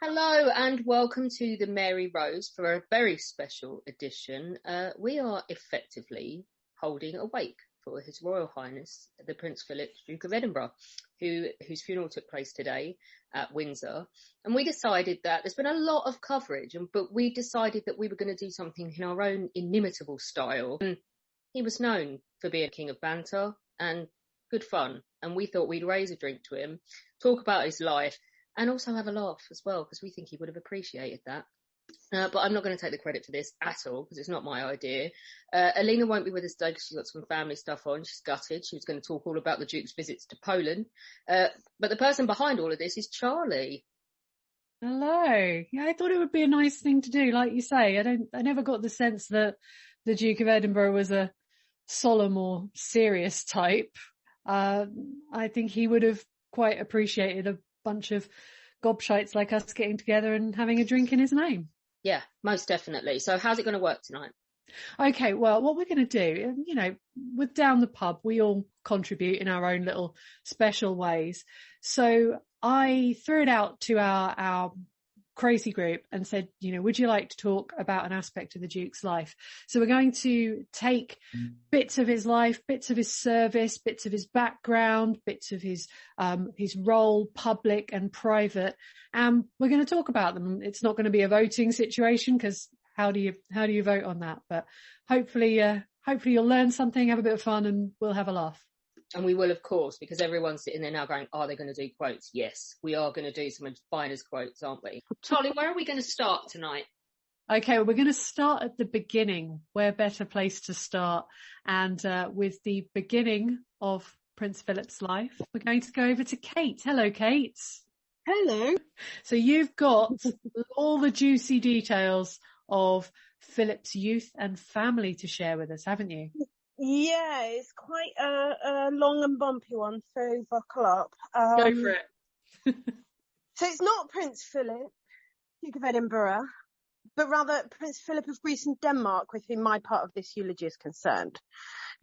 Hello and welcome to the Mary Rose for a very special edition. We are effectively holding a wake for His Royal Highness, the Prince Philip, Duke of Edinburgh, whose funeral took place today at Windsor. And we decided that there's been a lot of coverage, but we decided that we were going to do something in our own inimitable style. And he was known for being a king of banter and good fun. And we thought we'd raise a drink to him, talk about his life, and also have a laugh as well, because we think he would have appreciated that. But I'm not going to take the credit for this at all, because it's not my idea. Alina won't be with us today because she's got some family stuff on. She's gutted. She was going to talk all about the Duke's visits to Poland. But the person behind all of this is Charlie. Hello. Yeah, I thought it would be a nice thing to do. Like you say, I never got the sense that the Duke of Edinburgh was a solemn or serious type. I think he would have quite appreciated a bunch of gobshites like us getting together and having a drink in his name. Yeah, most definitely. So how's it going to work tonight? Okay, well, what we're going to do, with Down the Pub, we all contribute in our own little special ways. So I threw it out to our crazy group and said, would you like to talk about an aspect of the Duke's life? So we're going to take bits of his life, bits of his service, bits of his background, bits of his role, public and private, and we're going to talk about them. It's not going to be a voting situation, because how do you vote on that? But hopefully you'll learn something, have a bit of fun, and we'll have a laugh. And we will, of course, because everyone's sitting there now going, are they going to do quotes? Yes, we are going to do some finest quotes, aren't we? Charlie, where are we going to start tonight? Okay, well, we're going to start at the beginning. Where better place to start? And with the beginning of Prince Philip's life, we're going to go over to Kate. Hello, Kate. Hello. So you've got all the juicy details of Philip's youth and family to share with us, haven't you? Yeah, it's quite a long and bumpy one, so buckle up. Go for it. So it's not Prince Philip, Duke of Edinburgh, but rather Prince Philip of Greece and Denmark, with whom my part of this eulogy is concerned.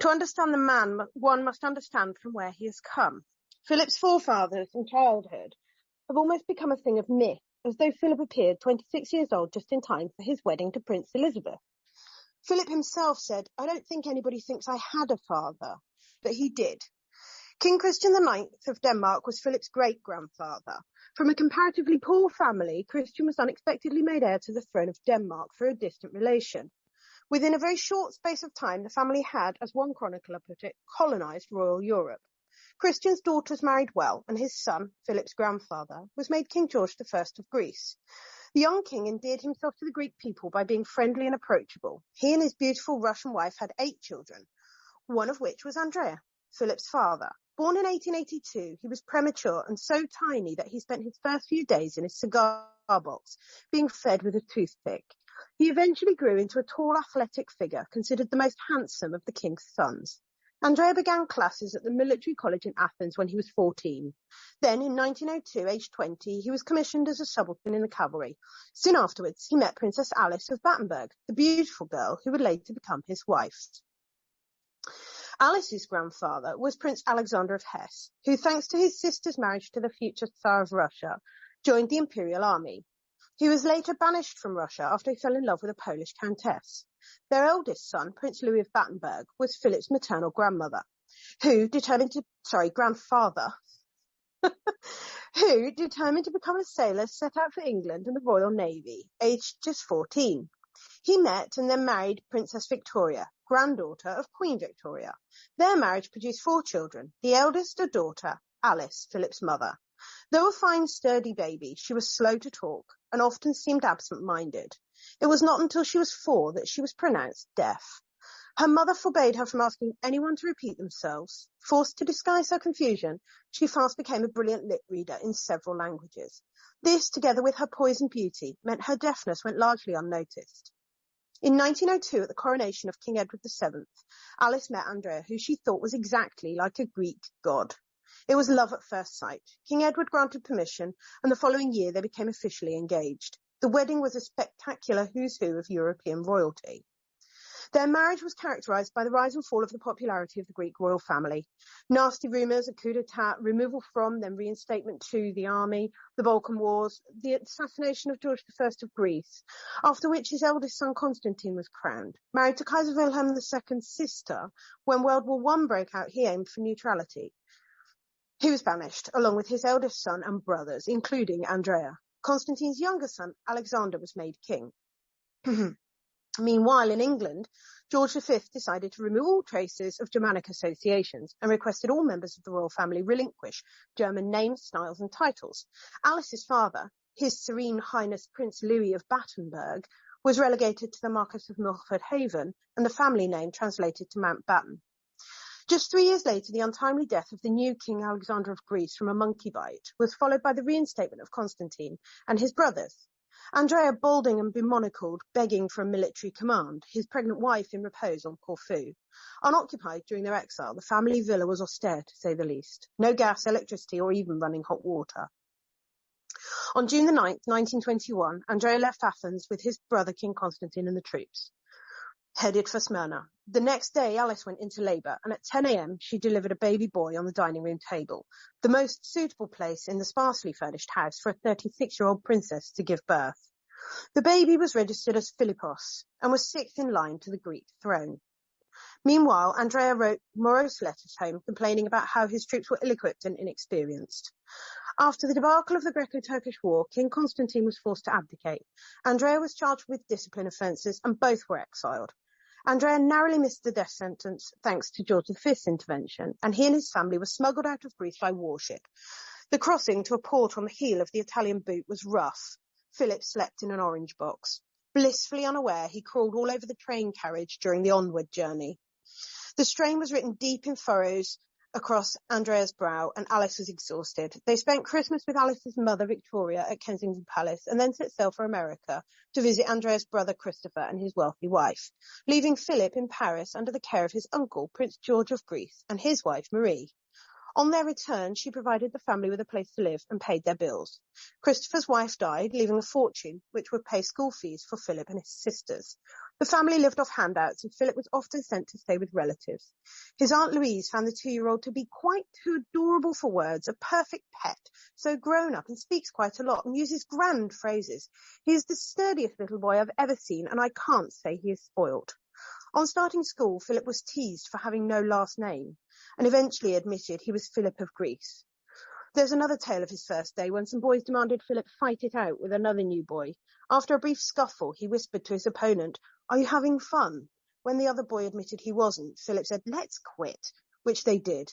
To understand the man, one must understand from where he has come. Philip's forefathers in childhood have almost become a thing of myth, as though Philip appeared 26 years old just in time for his wedding to Prince Elizabeth. Philip himself said, "I don't think anybody thinks I had a father," but he did. King Christian IX of Denmark was Philip's great-grandfather. From a comparatively poor family, Christian was unexpectedly made heir to the throne of Denmark through a distant relation. Within a very short space of time, the family had, as one chronicler put it, colonised royal Europe. Christian's daughters married well, and his son, Philip's grandfather, was made King George I of Greece. The young king endeared himself to the Greek people by being friendly and approachable. He and his beautiful Russian wife had 8 children, one of which was Andrea, Philip's father. Born in 1882, he was premature and so tiny that he spent his first few days in his cigar box, being fed with a toothpick. He eventually grew into a tall, athletic figure, considered the most handsome of the king's sons. Andrea began classes at the military college in Athens when he was 14. Then, in 1902, aged 20, he was commissioned as a subaltern in the cavalry. Soon afterwards, he met Princess Alice of Battenberg, the beautiful girl who would later become his wife. Alice's grandfather was Prince Alexander of Hesse, who, thanks to his sister's marriage to the future Tsar of Russia, joined the imperial army. He was later banished from Russia after he fell in love with a Polish countess. Their eldest son, Prince Louis of Battenberg, was Philip's maternal grandfather, who, determined to become a sailor, set out for England and the Royal Navy, aged just 14. He met and then married Princess Victoria, granddaughter of Queen Victoria. Their marriage produced 4 children, the eldest a daughter, Alice, Philip's mother. Though a fine, sturdy baby, she was slow to talk and often seemed absent-minded. It was not until she was 4 that she was pronounced deaf. Her mother forbade her from asking anyone to repeat themselves. Forced to disguise her confusion, she fast became a brilliant lip reader in several languages. This, together with her poise and beauty, meant her deafness went largely unnoticed. In 1902, at the coronation of King Edward VII, Alice met Andrea, who she thought was exactly like a Greek god. It was love at first sight. King Edward granted permission, and the following year they became officially engaged. The wedding was a spectacular who's who of European royalty. Their marriage was characterised by the rise and fall of the popularity of the Greek royal family. Nasty rumours, a coup d'etat, removal from, then reinstatement to the army, the Balkan Wars, the assassination of George I of Greece, after which his eldest son Constantine was crowned. Married to Kaiser Wilhelm II's sister, when World War I broke out, he aimed for neutrality. He was banished, along with his eldest son and brothers, including Andrea. Constantine's younger son, Alexander, was made king. Meanwhile, in England, George V decided to remove all traces of Germanic associations and requested all members of the royal family relinquish German names, styles and titles. Alice's father, His Serene Highness Prince Louis of Battenberg, was relegated to the Marquess of Milford Haven and the family name translated to Mountbatten. Just 3 years later, the untimely death of the new King Alexander of Greece from a monkey bite was followed by the reinstatement of Constantine and his brothers. Andrea balding and bemonocled, begging for a military command, his pregnant wife in repose on Corfu. Unoccupied during their exile, the family villa was austere, to say the least. No gas, electricity, or even running hot water. On June the 9th, 1921, Andrea left Athens with his brother King Constantine and the troops, headed for Smyrna. The next day, Alice went into labour, and at 10 a.m. she delivered a baby boy on the dining room table, the most suitable place in the sparsely furnished house for a 36-year-old princess to give birth. The baby was registered as Philippos and was sixth in line to the Greek throne. Meanwhile, Andrea wrote morose letters home complaining about how his troops were ill-equipped and inexperienced. After the debacle of the Greco-Turkish War, King Constantine was forced to abdicate. Andrea was charged with discipline offences and both were exiled. Andrea narrowly missed the death sentence thanks to George V's intervention, and he and his family were smuggled out of Greece by warship. The crossing to a port on the heel of the Italian boot was rough. Philip slept in an orange box. Blissfully unaware, he crawled all over the train carriage during the onward journey. The strain was written deep in furrows across Andrea's brow, and Alice was exhausted. They spent Christmas with Alice's mother, Victoria, at Kensington Palace, and then set sail for America to visit Andrea's brother, Christopher, and his wealthy wife, leaving Philip in Paris under the care of his uncle, Prince George of Greece, and his wife, Marie. On their return, she provided the family with a place to live and paid their bills. Christopher's wife died, leaving a fortune which would pay school fees for Philip and his sisters. The family lived off handouts, and Philip was often sent to stay with relatives. His Aunt Louise found the 2-year-old to be quite too adorable for words, a perfect pet, so grown up and speaks quite a lot and uses grand phrases. He is the sturdiest little boy I've ever seen, and I can't say he is spoilt. On starting school, Philip was teased for having no last name, and eventually admitted he was Philip of Greece. There's another tale of his first day when some boys demanded Philip fight it out with another new boy. After a brief scuffle, he whispered to his opponent, "Are you having fun?" When the other boy admitted he wasn't, Philip said, "Let's quit," which they did.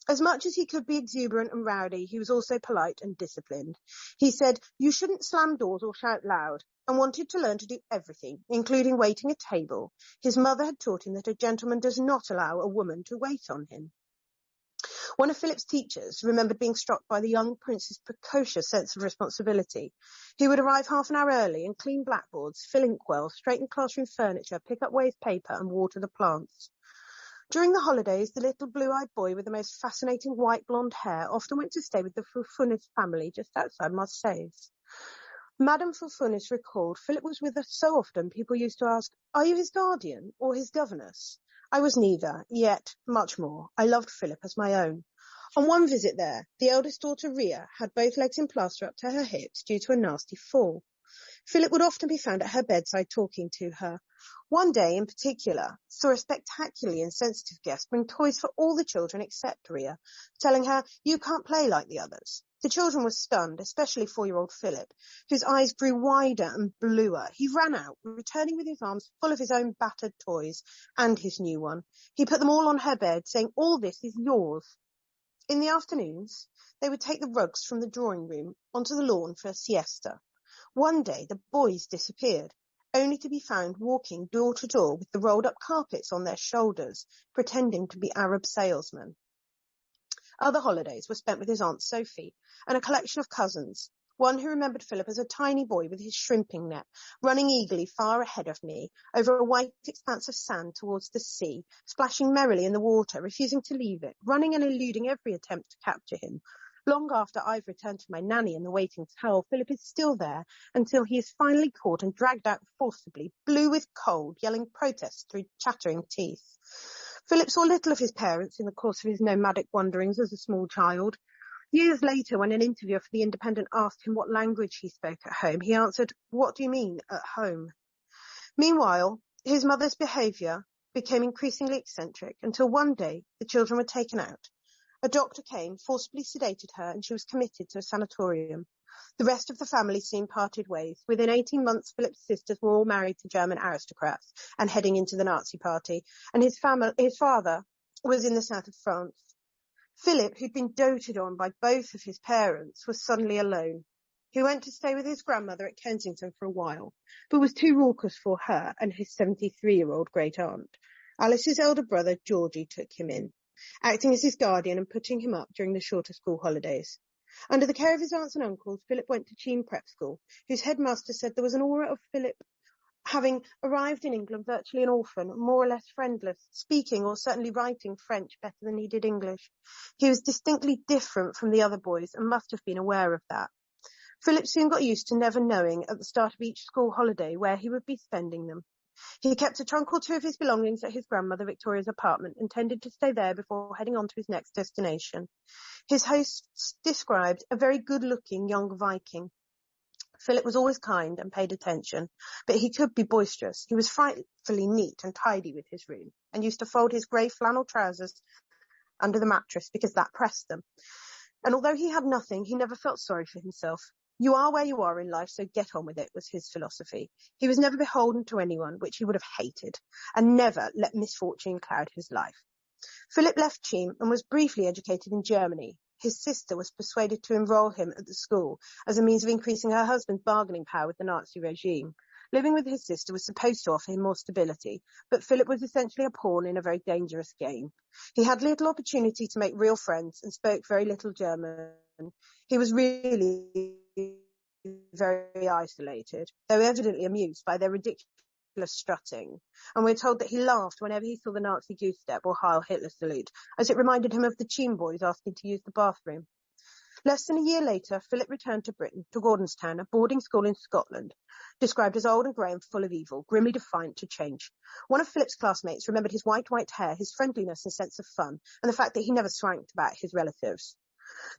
As much as he could be exuberant and rowdy, he was also polite and disciplined. He said, "You shouldn't slam doors or shout loud," and wanted to learn to do everything, including waiting at table. His mother had taught him that a gentleman does not allow a woman to wait on him. One of Philip's teachers remembered being struck by the young prince's precocious sense of responsibility. He would arrive half an hour early and clean blackboards, fill inkwells, straighten classroom furniture, pick up waste paper and water the plants. During the holidays, the little blue-eyed boy with the most fascinating white blonde hair often went to stay with the Fulfunis family just outside Marseilles. Madame Fulfunis recalled, "Philip was with us so often people used to ask, 'Are you his guardian or his governess?' I was neither, yet much more. I loved Philip as my own." On one visit there, the eldest daughter, Ria, had both legs in plaster up to her hips due to a nasty fall. Philip would often be found at her bedside talking to her. One day in particular saw a spectacularly insensitive guest bring toys for all the children except Ria, telling her, "You can't play like the others." The children were stunned, especially 4-year-old Philip, whose eyes grew wider and bluer. He ran out, returning with his arms full of his own battered toys and his new one. He put them all on her bed, saying, "All this is yours." In the afternoons, they would take the rugs from the drawing room onto the lawn for a siesta. One day, the boys disappeared, only to be found walking door to door with the rolled-up carpets on their shoulders, pretending to be Arab salesmen. Other holidays were spent with his Aunt Sophie and a collection of cousins, one who remembered Philip as a tiny boy with his shrimping net, running eagerly far ahead of me, over a white expanse of sand towards the sea, splashing merrily in the water, refusing to leave it, running and eluding every attempt to capture him. Long after I've returned to my nanny in the waiting towel, Philip is still there until he is finally caught and dragged out forcibly, blue with cold, yelling protests through chattering teeth. Philip saw little of his parents in the course of his nomadic wanderings as a small child. Years later, when an interviewer for The Independent asked him what language he spoke at home, he answered, "What do you mean, at home?" Meanwhile, his mother's behaviour became increasingly eccentric until one day the children were taken out. A doctor came, forcibly sedated her, and she was committed to a sanatorium. The rest of the family soon parted ways. Within 18 months, Philip's sisters were all married to German aristocrats and heading into the Nazi Party, and his father was in the south of France. Philip, who'd been doted on by both of his parents, was suddenly alone. He went to stay with his grandmother at Kensington for a while, but was too raucous for her and his 73-year-old great-aunt. Alice's elder brother, Georgie, took him in, acting as his guardian and putting him up during the shorter school holidays. Under the care of his aunts and uncles, Philip went to Cheam Prep School, whose headmaster said there was an aura of Philip having arrived in England virtually an orphan, more or less friendless, speaking or certainly writing French better than he did English. He was distinctly different from the other boys and must have been aware of that. Philip soon got used to never knowing at the start of each school holiday where he would be spending them. He kept a trunk or two of his belongings at his grandmother Victoria's apartment, intended to stay there before heading on to his next destination. His hosts described a very good-looking young Viking. Philip was always kind and paid attention, but he could be boisterous. He was frightfully neat and tidy with his room, and used to fold his grey flannel trousers under the mattress because that pressed them. And although he had nothing, he never felt sorry for himself. You are where you are in life, so get on with it, was his philosophy. He was never beholden to anyone, which he would have hated, and never let misfortune cloud his life. Philip left Cheam and was briefly educated in Germany. His sister was persuaded to enrol him at the school as a means of increasing her husband's bargaining power with the Nazi regime. Living with his sister was supposed to offer him more stability, but Philip was essentially a pawn in a very dangerous game. He had little opportunity to make real friends and spoke very little German. He was really very isolated, though evidently amused by their ridiculous strutting, and we're told that he laughed whenever he saw the Nazi goose step or Heil Hitler salute, as it reminded him of the Cheam boys asking to use the bathroom. Less than a year later, Philip returned to Britain, to Gordonstown, a boarding school in Scotland, described as old and grey and full of evil, grimly defiant to change. One of Philip's classmates remembered his white hair, his friendliness and sense of fun, and the fact that he never swanked about his relatives.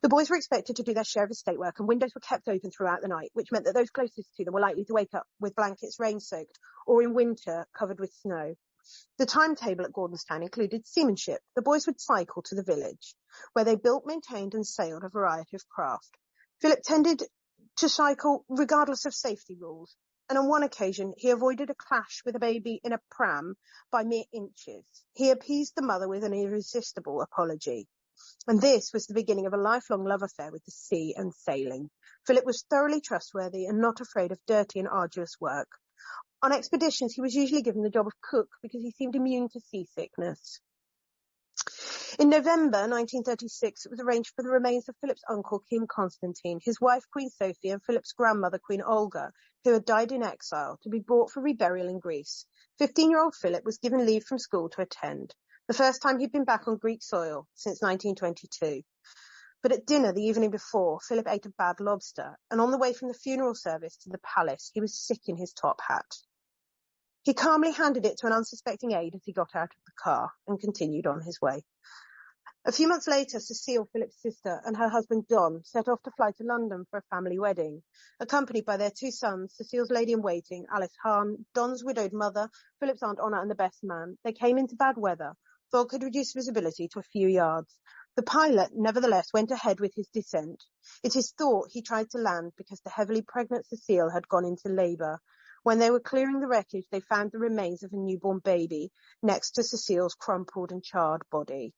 The boys were expected to do their share of estate work, and windows were kept open throughout the night, which meant that those closest to them were likely to wake up with blankets rain-soaked, or in winter covered with snow. The timetable at Gordonstown included seamanship. The boys would cycle to the village, where they built, maintained and sailed a variety of craft. Philip tended to cycle regardless of safety rules, and on one occasion he avoided a clash with a baby in a pram by mere inches. He appeased the mother with an irresistible apology. And this was the beginning of a lifelong love affair with the sea and sailing. Philip was thoroughly trustworthy and not afraid of dirty and arduous work. On expeditions, he was usually given the job of cook because he seemed immune to seasickness. In November 1936, it was arranged for the remains of Philip's uncle, King Constantine, his wife, Queen Sophie, and Philip's grandmother, Queen Olga, who had died in exile, to be brought for reburial in Greece. 15-year-old Philip was given leave from school to attend, the first time he'd been back on Greek soil since 1922. But at dinner the evening before, Philip ate a bad lobster, and on the way from the funeral service to the palace, he was sick in his top hat. He calmly handed it to an unsuspecting aide as he got out of the car and continued on his way. A few months later, Cecile, Philip's sister, and her husband Don set off to fly to London for a family wedding. Accompanied by their two sons, Cecile's lady-in-waiting, Alice Hahn, Don's widowed mother, Philip's Aunt Honor, and the best man, they came into bad weather. Fog had reduced visibility to a few yards. The pilot, nevertheless, went ahead with his descent. It is thought he tried to land because the heavily pregnant Cecile had gone into labour. When they were clearing the wreckage, they found the remains of a newborn baby next to Cecile's crumpled and charred body.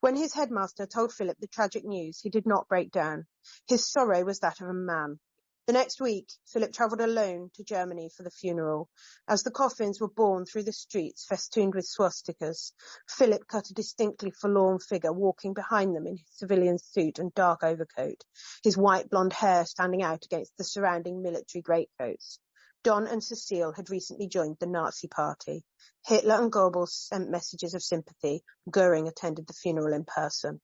When his headmaster told Philip the tragic news, he did not break down. His sorrow was that of a man. The next week, Philip travelled alone to Germany for the funeral. As the coffins were borne through the streets festooned with swastikas, Philip cut a distinctly forlorn figure walking behind them in his civilian suit and dark overcoat, his white blonde hair standing out against the surrounding military greatcoats. Don and Cecile had recently joined the Nazi Party. Hitler and Goebbels sent messages of sympathy. Goering attended the funeral in person.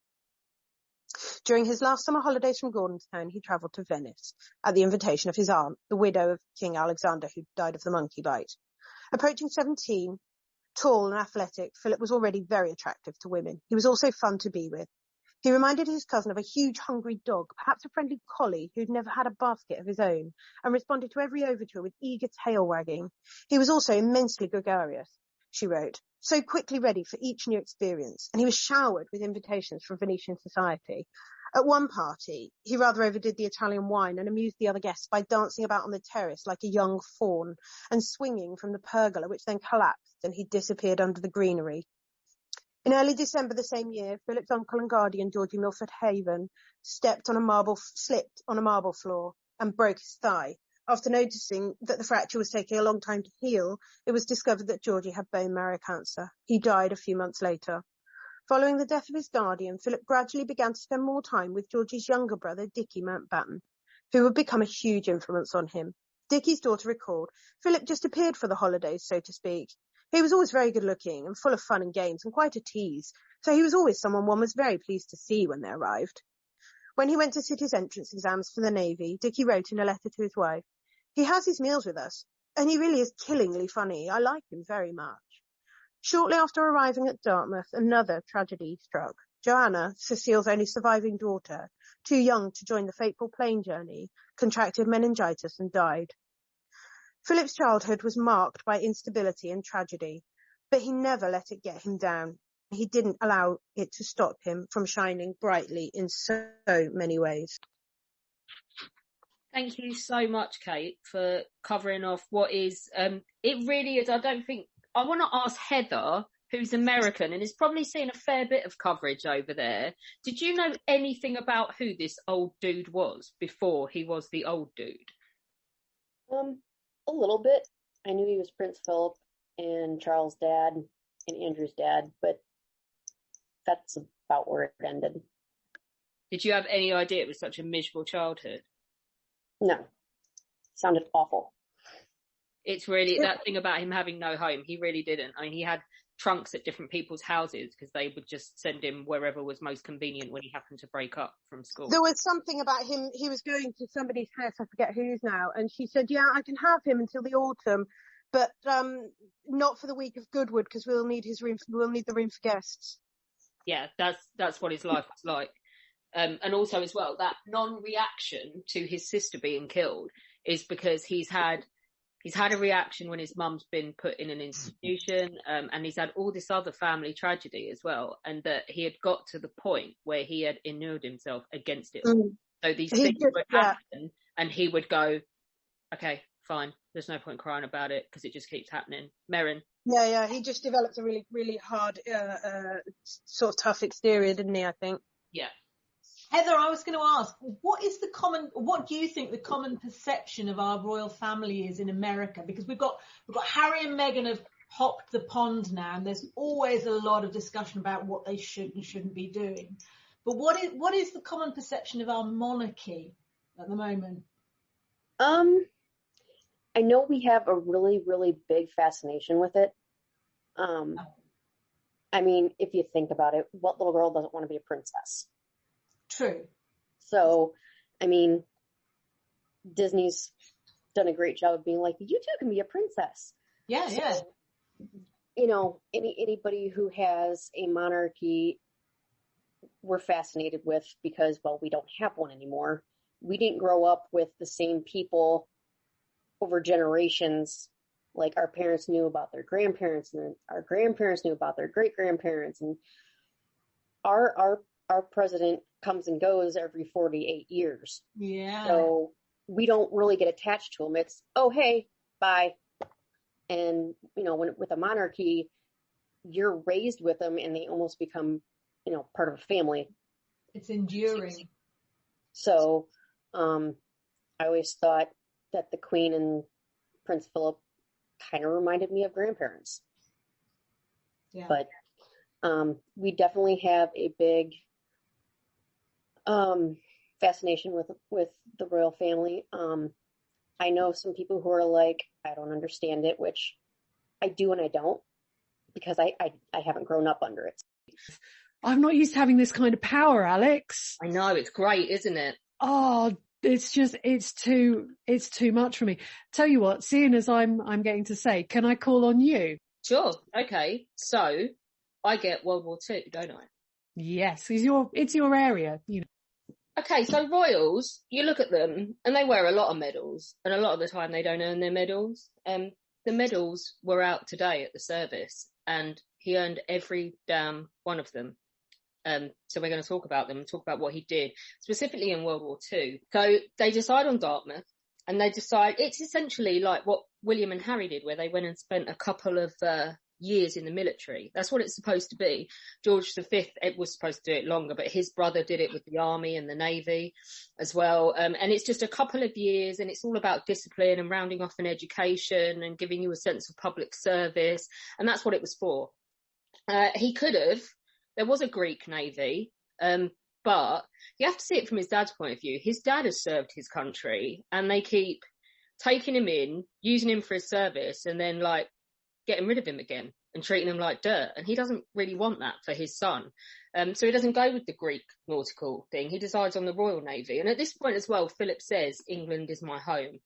During his last summer holidays from Gordonstown, he travelled to Venice at the invitation of his aunt, the widow of King Alexander, who died of the monkey bite. Approaching 17, tall and athletic, Philip was already very attractive to women. He was also fun to be with. He reminded his cousin of a huge hungry dog, perhaps a friendly collie who'd never had a basket of his own, and responded to every overture with eager tail wagging. He was also immensely gregarious, she wrote, so quickly ready for each new experience, and he was showered with invitations from Venetian society. At one party, he rather overdid the Italian wine and amused the other guests by dancing about on the terrace like a young fawn and swinging from the pergola, which then collapsed and he disappeared under the greenery. In early December the same year, Philip's uncle and guardian, Georgie Milford Haven, slipped on a marble floor and broke his thigh. After noticing that the fracture was taking a long time to heal, it was discovered that Georgie had bone marrow cancer. He died a few months later. Following the death of his guardian, Philip gradually began to spend more time with Georgie's younger brother, Dickie Mountbatten, who would become a huge influence on him. Dickie's daughter recalled, Philip just appeared for the holidays, so to speak. He was always very good looking and full of fun and games and quite a tease, so he was always someone one was very pleased to see when they arrived. When he went to sit his entrance exams for the Navy, Dickie wrote in a letter to his wife, he has his meals with us, and he really is killingly funny. I like him very much. Shortly after arriving at Dartmouth, another tragedy struck. Joanna, Cecile's only surviving daughter, too young to join the fateful plane journey, contracted meningitis and died. Philip's childhood was marked by instability and tragedy, but he never let it get him down. He didn't allow it to stop him from shining brightly in so many ways. Thank you so much, Kate, for covering off what is, it really is, I want to ask Heather, who's American and has probably seen a fair bit of coverage over there. Did you know anything about who this old dude was before he was the old dude? A little bit. I knew he was Prince Philip and Charles' dad and Andrew's dad, but that's about where it ended. Did you have any idea it was such a miserable childhood? No. Sounded awful. It's really, that thing about him having no home, he really didn't. I mean, he had trunks at different people's houses because they would just send him wherever was most convenient when he happened to break up from school. There was something about him, he was going to somebody's house, I forget whose now, and she said, yeah, I can have him until the autumn, but not for the week of Goodwood because we'll need the room for guests. Yeah, that's what his life was like. And also as well, that non-reaction to his sister being killed is because he's had a reaction when his mum's been put in an institution, and he's had all this other family tragedy as well, and that he had got to the point where he had inured himself against it all. So these things would happen, and he would go, okay, fine, there's no point crying about it because it just keeps happening. Merrin? Yeah, he just developed a really, really hard, sort of tough exterior, didn't he, I think? Yeah. Heather, I was going to ask, what do you think the common perception of our royal family is in America? Because we've got Harry and Meghan have hopped the pond now, and there's always a lot of discussion about what they should and shouldn't be doing. But what is the common perception of our monarchy at the moment? I know we have a really, really big fascination with it. I mean, if you think about it, what little girl doesn't want to be a princess? True. So, I mean, Disney's done a great job of being like, you too can be a princess. Yeah, so, yeah. You know, anybody who has a monarchy, we're fascinated with because, well, we don't have one anymore. We didn't grow up with the same people over generations. Like our parents knew about their grandparents, and then our grandparents knew about their great grandparents, and our president comes and goes every 48 years. Yeah. So we don't really get attached to them. It's, oh, hey, bye. And, you know, with a monarchy, you're raised with them and they almost become, you know, part of a family. It's enduring. So I always thought that the Queen and Prince Philip kind of reminded me of grandparents. Yeah. But we definitely have a big fascination with the royal family. I know some people who are like, I don't understand it, which I do and I don't, because I haven't grown up under it. I'm not used to having this kind of power, Alex. I know, it's great, isn't it? Oh, it's too much for me. Tell you what, seeing as I'm getting to say, can I call on you? Sure. Okay. So I get World War II, don't I? Yes, it's your area, you know. Okay, so royals, you look at them and they wear a lot of medals, and a lot of the time they don't earn their medals. The medals were out today at the service, and he earned every damn one of them. So we're going to talk about them and talk about what he did, specifically in World War II. So they decide on Dartmouth, and they decide it's essentially like what William and Harry did, where they went and spent a couple of years in the military. That's what it's supposed to be. George V, it was supposed to do it longer, but his brother did it with the army and the navy as well. And it's just a couple of years, and it's all about discipline and rounding off an education and giving you a sense of public service. And that's what it was for. He could have, there was a Greek navy, but you have to see it from his dad's point of view. His dad has served his country, and they keep taking him in, using him for his service, and then like getting rid of him again and treating him like dirt. And he doesn't really want that for his son. So he doesn't go with the Greek nautical thing. He decides on the Royal Navy. And at this point as well, Philip says, England is my home.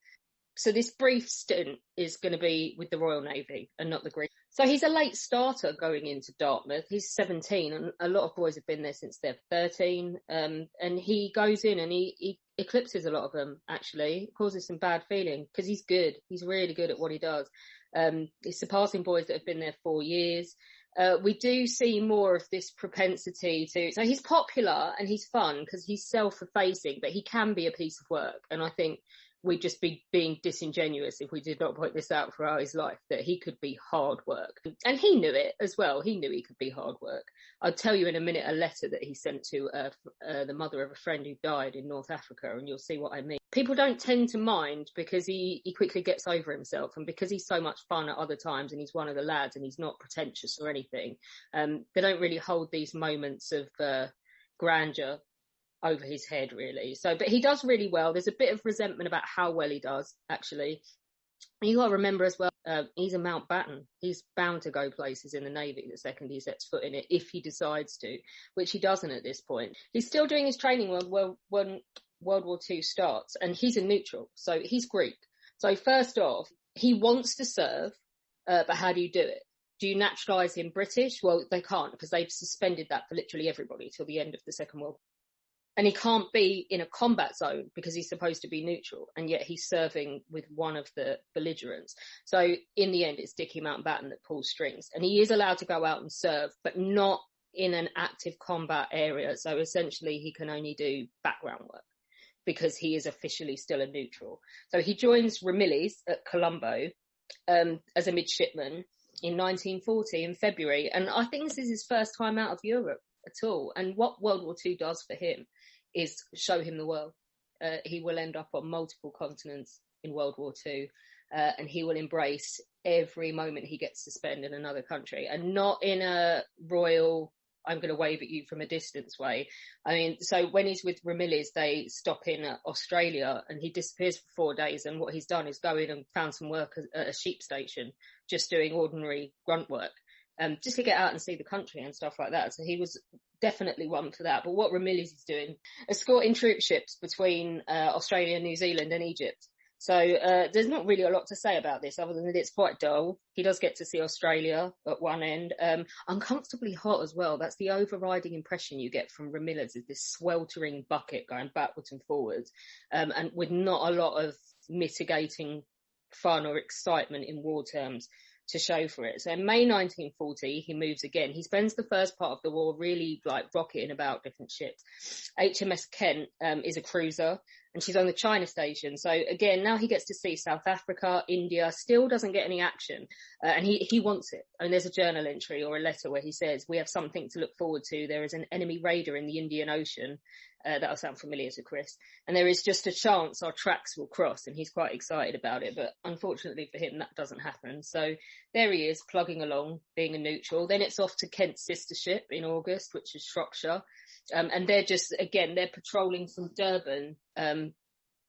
So this brief stint is going to be with the Royal Navy and not the Greek. So he's a late starter going into Dartmouth. He's 17, and a lot of boys have been there since they're 13. And he goes in and he eclipses a lot of them, actually. It causes some bad feeling because he's good. He's really good at what he does. He's surpassing boys that have been there 4 years. We do see more of this propensity to, so he's popular and he's fun because he's self-effacing, but he can be a piece of work. And I think we'd just be being disingenuous if we did not point this out throughout his life, that he could be hard work. And he knew it as well. He knew he could be hard work. I'll tell you in a minute a letter that he sent to the mother of a friend who died in North Africa, and you'll see what I mean. People don't tend to mind because he quickly gets over himself, and because he's so much fun at other times and he's one of the lads and he's not pretentious or anything, they don't really hold these moments of grandeur over his head, really. So, but he does really well. There's a bit of resentment about how well he does, actually. And you got to remember as well, he's a Mountbatten. He's bound to go places in the Navy the second he sets foot in it, if he decides to, which he doesn't at this point. He's still doing his training when World War II starts, and he's a neutral, so he's Greek. So first off, he wants to serve, but how do you do it? Do you naturalise him British? Well, they can't, because they've suspended that for literally everybody till the end of the Second World War. And he can't be in a combat zone because he's supposed to be neutral, and yet he's serving with one of the belligerents. So in the end, it's Dickie Mountbatten that pulls strings, and he is allowed to go out and serve, but not in an active combat area. So essentially he can only do background work because he is officially still a neutral. So he joins Ramillies at Colombo as a midshipman in 1940 in February. And I think this is his first time out of Europe at all. And what World War II does for him is show him the world. He will end up on multiple continents in World War II, and he will embrace every moment he gets to spend in another country, and not in a royal, I'm going to wave at you from a distance way. I mean, so when he's with Ramillies, they stop in Australia, and he disappears for 4 days, and what he's done is go in and found some work at a sheep station, just doing ordinary grunt work. Just to get out and see the country and stuff like that. So he was definitely one for that. But what Ramillies is doing, escorting troop ships between Australia, New Zealand and Egypt. So there's not really a lot to say about this other than that it's quite dull. He does get to see Australia at one end. Uncomfortably hot as well. That's the overriding impression you get from Ramillies, is this sweltering bucket going backwards and forwards, and with not a lot of mitigating fun or excitement in war terms to show for it. So in May 1940, he moves again. He spends the first part of the war really like rocketing about different ships. HMS Kent is a cruiser, and she's on the China station. So again, now he gets to see South Africa, India, still doesn't get any action. And he wants it. I mean, there's a journal entry or a letter where he says, we have something to look forward to. There is an enemy raider in the Indian Ocean. That'll sound familiar to Chris. And there is just a chance our tracks will cross, and he's quite excited about it. But unfortunately for him, that doesn't happen. So there he is, plugging along, being a neutral. Then it's off to Kent's sister ship in August, which is Shropshire. And they're just, again, they're patrolling from Durban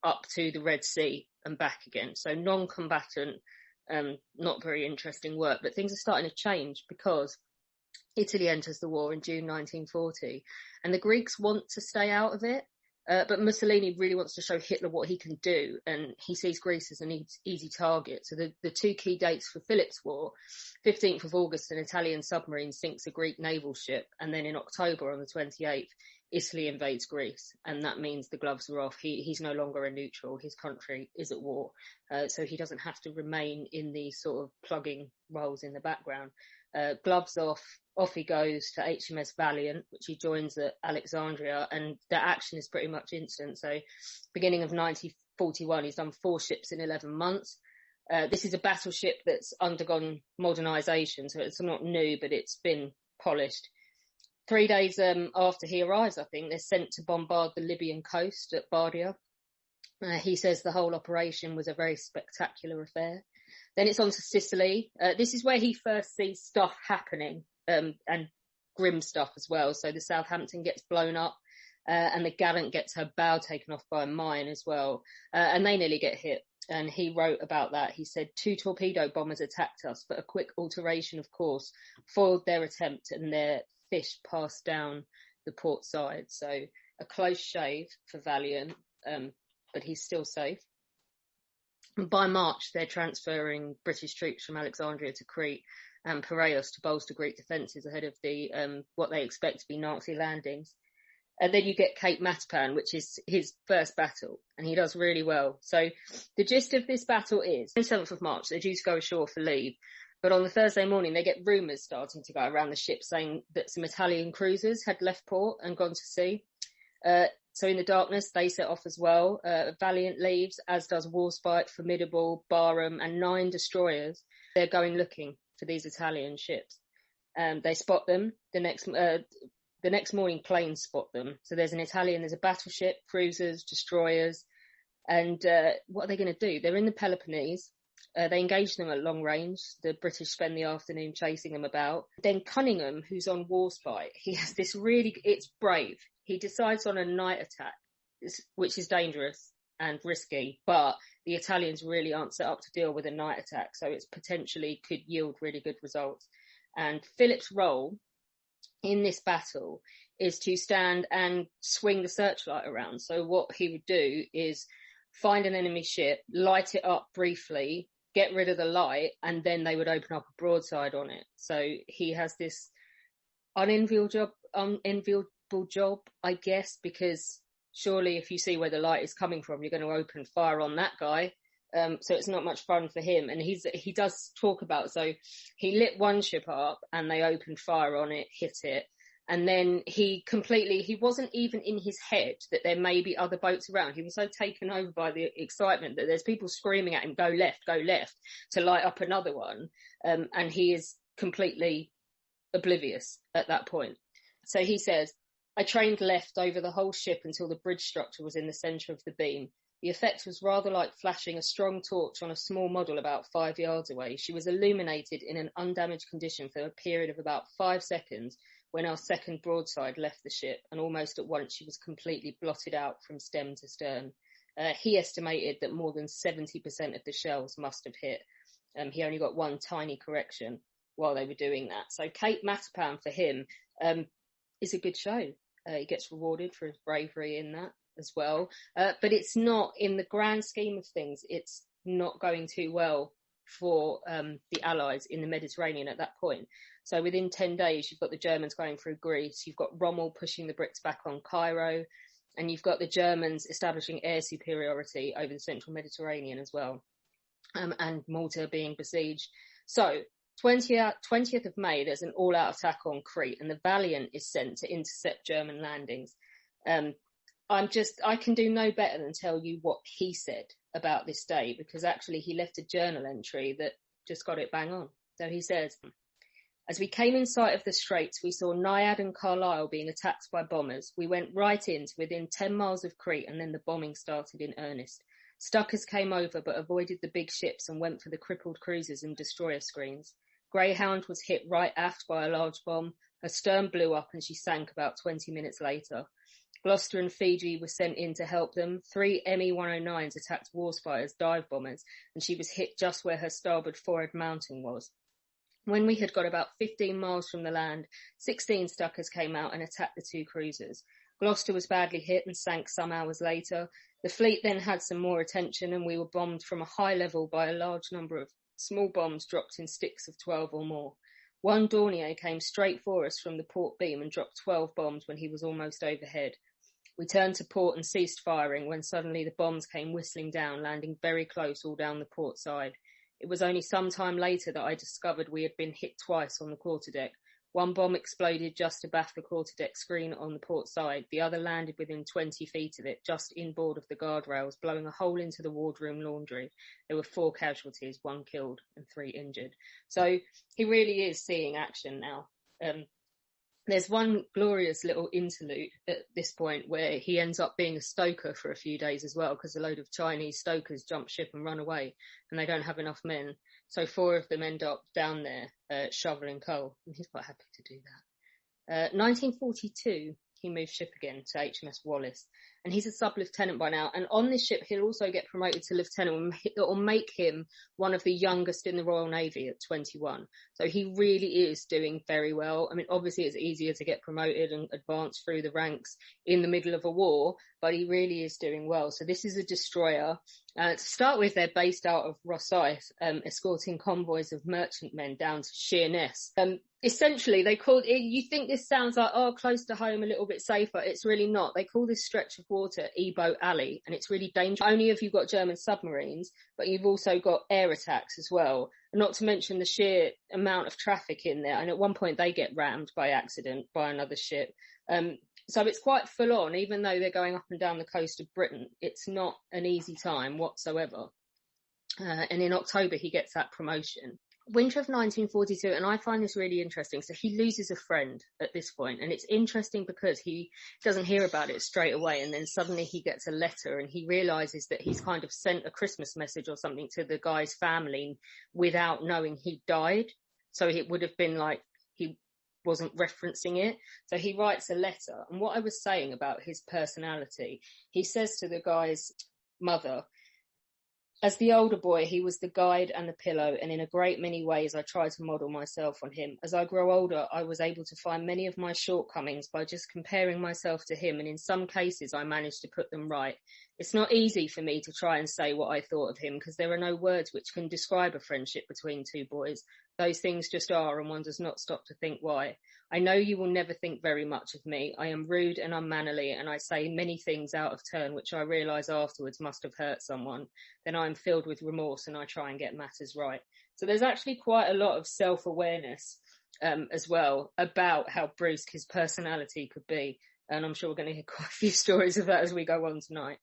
up to the Red Sea and back again. So non-combatant, not very interesting work. But things are starting to change because Italy enters the war in June 1940, and the Greeks want to stay out of it. But Mussolini really wants to show Hitler what he can do, and he sees Greece as an easy target. So the two key dates for Philip's war, 15th of August, an Italian submarine sinks a Greek naval ship, and then in October on the 28th, Italy invades Greece, and that means the gloves are off. He's no longer a neutral. His country is at war, so he doesn't have to remain in these sort of plugging roles in the background. Gloves off he goes to HMS Valiant, which he joins at Alexandria, and the action is pretty much instant. So beginning of 1941, he's done 4 ships in 11 months. This is a battleship that's undergone modernisation, so it's not new, but it's been polished. 3 days after he arrives, I think, they're sent to bombard the Libyan coast at Bardia. He says the whole operation was a very spectacular affair. Then it's on to Sicily. This is where he first sees stuff happening, and grim stuff as well. So the Southampton gets blown up, and the Gallant gets her bow taken off by a mine as well. And they nearly get hit. And he wrote about that. He said, 2 torpedo bombers attacked us, but a quick alteration of course foiled their attempt, and their fish passed down the port side. So a close shave for Valiant, but he's still safe. By March, they're transferring British troops from Alexandria to Crete and Piraeus to bolster Greek defences ahead of the what they expect to be Nazi landings. And then you get Cape Matapan, which is his first battle, and he does really well. So the gist of this battle is, on the 7th of March, they're due to go ashore for leave, but on the Thursday morning, they get rumours starting to go around the ship saying that some Italian cruisers had left port and gone to sea. So in the darkness, they set off as well. Valiant leaves, as does Warspite, Formidable, Barham, and 9 destroyers. They're going looking for these Italian ships. They spot them. The next morning, planes spot them. So there's a battleship, cruisers, destroyers. And what are they going to do? They're in the Peloponnese. They engage them at long range. The British spend the afternoon chasing them about. Then Cunningham, who's on Warspite, he has this it's brave. He decides on a night attack, which is dangerous and risky, but the Italians really aren't set up to deal with a night attack, so it's potentially could yield really good results. And Philip's role in this battle is to stand and swing the searchlight around. So what he would do is find an enemy ship, light it up briefly, get rid of the light, and then they would open up a broadside on it. So he has this unenviable job, I guess, because surely if you see where the light is coming from, you're going to open fire on that guy. So it's not much fun for him. And he does talk about, so he lit one ship up and they opened fire on it, hit it. And then he wasn't even in his head that there may be other boats around. He was so taken over by the excitement that there's people screaming at him, go left, to light up another one. And he is completely oblivious at that point. So he says, I trained left over the whole ship until the bridge structure was in the centre of the beam. The effect was rather like flashing a strong torch on a small model about 5 yards away. She was illuminated in an undamaged condition for a period of about 5 seconds when our second broadside left the ship, and almost at once she was completely blotted out from stem to stern. He estimated that more than 70% of the shells must have hit. He only got one tiny correction while they were doing that. So Cape Matapan for him is a good show. He gets rewarded for his bravery in that as well. But it's not, in the grand scheme of things, it's not going too well for the Allies in the Mediterranean at that point. So within 10 days, you've got the Germans going through Greece, you've got Rommel pushing the Brits back on Cairo, and you've got the Germans establishing air superiority over the central Mediterranean as well, and Malta being besieged. So 20th of May, there's an all-out attack on Crete, and the Valiant is sent to intercept German landings. I can do no better than tell you what he said about this day, because actually he left a journal entry that just got it bang on. So he says, as we came in sight of the straits, we saw Naiad and Carlisle being attacked by bombers. We went right in to within 10 miles of Crete, and then the bombing started in earnest. Stuckers came over but avoided the big ships and went for the crippled cruisers and destroyer screens. Greyhound was hit right aft by a large bomb. Her stern blew up and she sank about 20 minutes later. Gloucester and Fiji were sent in to help them. 3 Me-109s attacked Warspite as dive bombers, and she was hit just where her starboard forward mounting was. When we had got about 15 miles from the land, 16 Stuckers came out and attacked the 2 cruisers. Gloucester was badly hit and sank some hours later. The fleet then had some more attention, and we were bombed from a high level by a large number of small bombs dropped in sticks of 12 or more. One Dornier came straight for us from the port beam and dropped 12 bombs when he was almost overhead. We turned to port and ceased firing when suddenly the bombs came whistling down, landing very close all down the port side. It was only some time later that I discovered we had been hit twice on the quarterdeck. One bomb exploded just abaft the quarterdeck screen on the port side. The other landed within 20 feet of it, just inboard of the guardrails, blowing a hole into the wardroom laundry. There were 4 casualties, 1 killed and 3 injured. So he really is seeing action now. There's one glorious little interlude at this point where he ends up being a stoker for a few days as well, because a load of Chinese stokers jump ship and run away, and they don't have enough men. So 4 of them end up down there shoveling coal, and he's quite happy to do that. 1942, he moves ship again to HMS Wallace, and he's a sub-lieutenant by now. And on this ship, he'll also get promoted to lieutenant, that will make him one of the youngest in the Royal Navy at 21. So he really is doing very well. I mean, obviously it's easier to get promoted and advance through the ranks in the middle of a war, but he really is doing well. So this is a destroyer. To start with, they're based out of Rosyth, escorting convoys of merchantmen down to Sheerness. Essentially, they call it, you think this sounds like, oh, close to home, a little bit safer. It's really not. They call this stretch of water E-Boat Alley, and it's really dangerous. Only if you've got German submarines, but you've also got air attacks as well. And not to mention the sheer amount of traffic in there. And at one point, they get rammed by accident by another ship. So it's quite full on, even though they're going up and down the coast of Britain. It's not an easy time whatsoever. And in October, he gets that promotion. Winter of 1942, and I find this really interesting. So he loses a friend at this point, and it's interesting because he doesn't hear about it straight away, and then suddenly he gets a letter and he realises that he's kind of sent a Christmas message or something to the guy's family without knowing he died. So it would have been like he wasn't referencing it. So he writes a letter, and what I was saying about his personality, he says to the guy's mother, as the older boy, he was the guide and the pillow, and in a great many ways I tried to model myself on him. As I grow older, I was able to find many of my shortcomings by just comparing myself to him, and in some cases I managed to put them right. It's not easy for me to try and say what I thought of him, because there are no words which can describe a friendship between 2 boys. Those things just are, and one does not stop to think why. I know you will never think very much of me. I am rude and unmannerly, and I say many things out of turn, which I realise afterwards must have hurt someone. Then I am filled with remorse, and I try and get matters right. So there's actually quite a lot of self-awareness as well about how brusque his personality could be. And I'm sure we're going to hear quite a few stories of that as we go on tonight.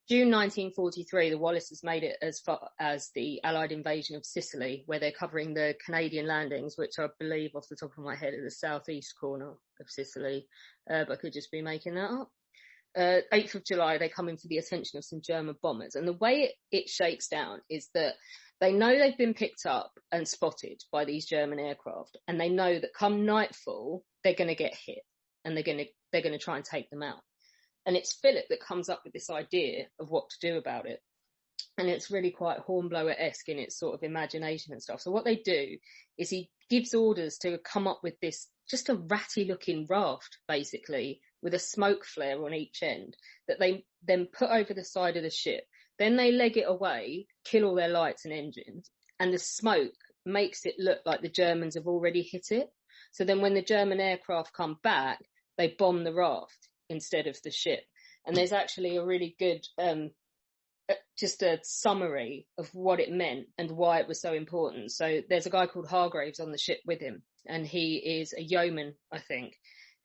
June 1943, the Wallaces made it as far as the Allied invasion of Sicily, where they're covering the Canadian landings, which I believe off the top of my head are the southeast corner of Sicily, but I could just be making that up. 8th of July, they come in for the attention of some German bombers. And the way it shakes down is that they know they've been picked up and spotted by these German aircraft, and they know that come nightfall, they're going to get hit, and they're going to try and take them out. And it's Philip that comes up with this idea of what to do about it. And it's really quite Hornblower-esque in its sort of imagination and stuff. So what they do is he gives orders to come up with this, just a ratty looking raft, basically, with a smoke flare on each end that they then put over the side of the ship. Then they leg it away, kill all their lights and engines, and the smoke makes it look like the Germans have already hit it. So then when the German aircraft come back, they bomb the raft instead of the ship. And there's actually a really good just a summary of what it meant and why it was so important. So there's a guy called Hargraves on the ship with him, and he is a yeoman, I think.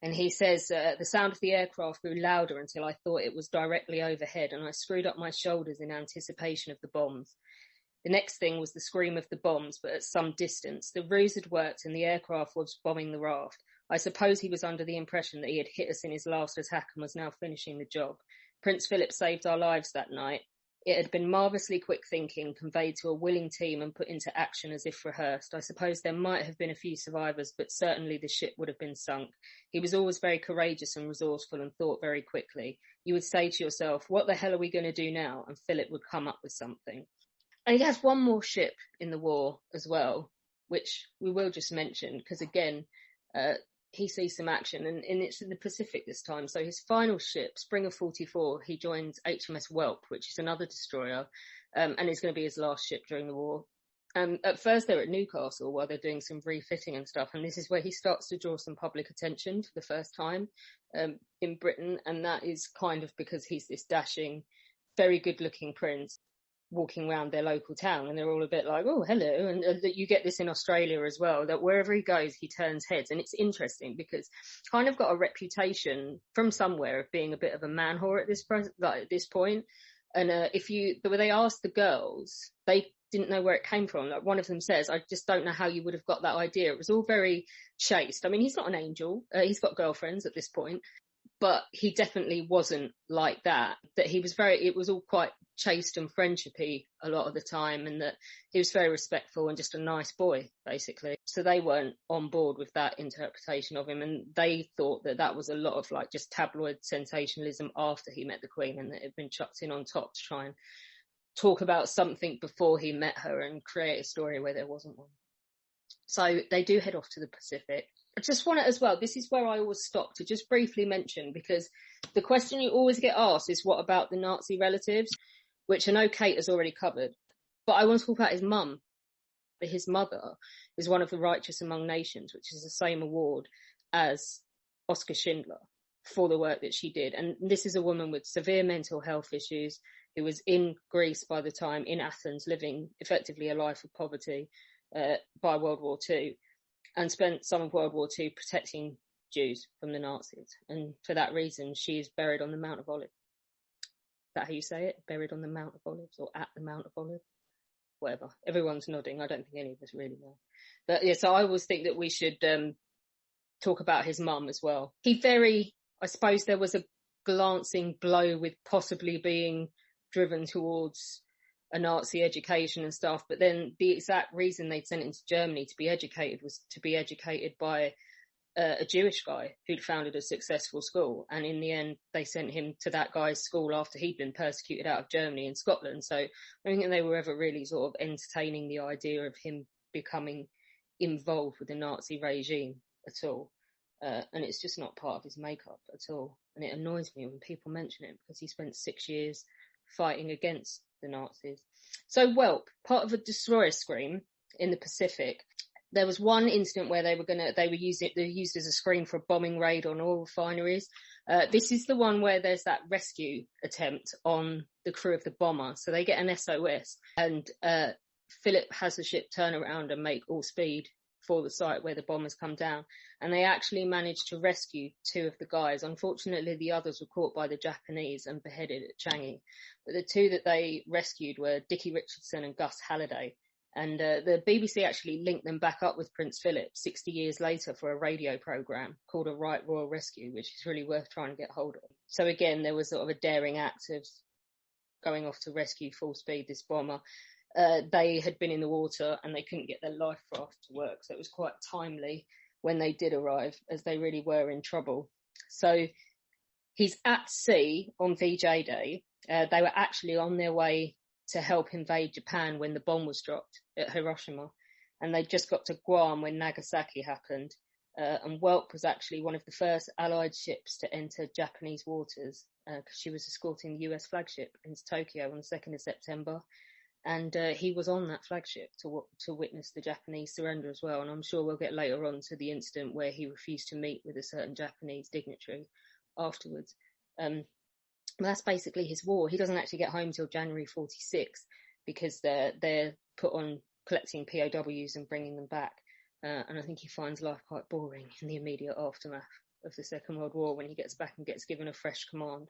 And he says, the sound of the aircraft grew louder until I thought it was directly overhead, and I screwed up my shoulders in anticipation of the bombs. The next thing was the scream of the bombs, but at some distance. The ruse had worked and the aircraft was bombing the raft. I suppose he was under the impression that he had hit us in his last attack and was now finishing the job. Prince Philip saved our lives that night. It had been marvellously quick thinking, conveyed to a willing team and put into action as if rehearsed. I suppose there might have been a few survivors, but certainly the ship would have been sunk. He was always very courageous and resourceful and thought very quickly. You would say to yourself, what the hell are we going to do now? And Philip would come up with something. And he has one more ship in the war as well. which we will just mention because, again, he sees some action, and it's in the Pacific this time. So his final ship, Spring of 44, he joins HMS Whelp, which is another destroyer, and it's going to be his last ship during the war. At first they're at Newcastle while they're doing some refitting and stuff, and this is where he starts to draw some public attention for the first time in Britain, and that is kind of because he's this dashing, very good-looking prince walking around their local town, and they're all a bit like, oh, hello. And that you get this in Australia as well, that wherever he goes, he turns heads. And it's interesting because kind of got a reputation from somewhere of being a bit of a man whore at this point. And when they asked the girls, they didn't know where it came from. Like one of them says, I just don't know how you would have got that idea. It was all very chaste. I mean, he's not an angel. He's got girlfriends at this point, but he definitely wasn't like that. That he was it was all quite chaste and friendshipy a lot of the time, and that he was very respectful and just a nice boy, basically. So they weren't on board with that interpretation of him, and they thought that that was a lot of like just tabloid sensationalism after he met the Queen, and that it had been chucked in on top to try and talk about something before he met her and create a story where there wasn't one. So they do head off to the Pacific. I just want to, as well, this is where I always stop to just briefly mention, because the question you always get asked is, what about the Nazi relatives? Which I know Kate has already covered. But I want to talk about his mum. His mother is one of the Righteous Among Nations, which is the same award as Oskar Schindler for the work that she did. And this is a woman with severe mental health issues who was in Greece by the time, in Athens, living effectively a life of poverty by World War II. And spent some of World War II protecting Jews from the Nazis. And for that reason, she is buried on the Mount of Olives. Is that how you say it? Buried on the Mount of Olives, or at the Mount of Olives? Whatever. Everyone's nodding. I don't think any of us really know. But yeah, so I always think that we should talk about his mum as well. I suppose there was a glancing blow with possibly being driven towards a Nazi education and stuff, but then the exact reason they'd sent him to Germany to be educated was to be educated by a Jewish guy who'd founded a successful school, and in the end they sent him to that guy's school after he'd been persecuted out of Germany and Scotland. So I don't think they were ever really sort of entertaining the idea of him becoming involved with the Nazi regime at all, and it's just not part of his makeup at all, and it annoys me when people mention it because he spent 6 years fighting against the Nazis. So Whelp, part of a destroyer screen in the Pacific. There was one incident where they were used as a screen for a bombing raid on oil refineries. This is the one where there's that rescue attempt on the crew of the bomber. So they get an SOS, and Philip has the ship turn around and make all speed for the site where the bombers come down. And they actually managed to rescue 2 of the guys. Unfortunately, the others were caught by the Japanese and beheaded at Changi. But the 2 that they rescued were Dickie Richardson and Gus Halliday. And the BBC actually linked them back up with Prince Philip 60 years later for a radio programme called A Right Royal Rescue, which is really worth trying to get hold of. So again, there was sort of a daring act of going off to rescue full speed this bomber. They had been in the water and they couldn't get their life raft to work. So it was quite timely when they did arrive, as they really were in trouble. So he's at sea on VJ Day. They were actually on their way to help invade Japan when the bomb was dropped at Hiroshima. And they just got to Guam when Nagasaki happened. And Whelp was actually one of the first Allied ships to enter Japanese waters, because she was escorting the US flagship into Tokyo on the 2nd of September. And he was on that flagship to witness the Japanese surrender as well. And I'm sure we'll get later on to the incident where he refused to meet with a certain Japanese dignitary afterwards. That's basically his war. He doesn't actually get home till January 46 because they're put on collecting POWs and bringing them back. And I think he finds life quite boring in the immediate aftermath of the Second World War when he gets back and gets given a fresh command.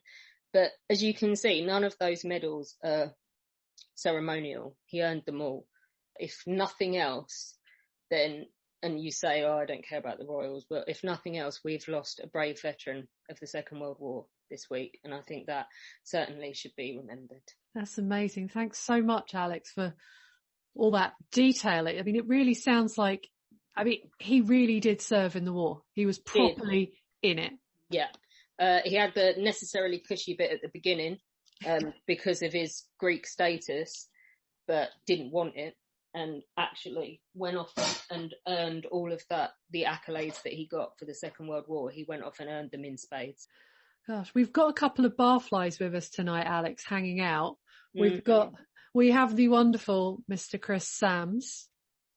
But as you can see, none of those medals are ceremonial. He earned them all. If nothing else, then, and you say, oh, I don't care about the royals, but if nothing else, we've lost a brave veteran of the Second World War this week, and I think that certainly should be remembered. That's amazing. Thanks so much, Alex, for all that detail. I mean, it really sounds like, he really did serve in the war. He was properly in it. Yeah. He had the necessarily cushy bit at the beginning because of his Greek status, but didn't want it. and actually went off and earned all of that, the accolades that he got for the Second World War. He went off and earned them in spades. Gosh, we've got a couple of barflies with us tonight, Alex, hanging out. We have the wonderful Mr. Chris Sams,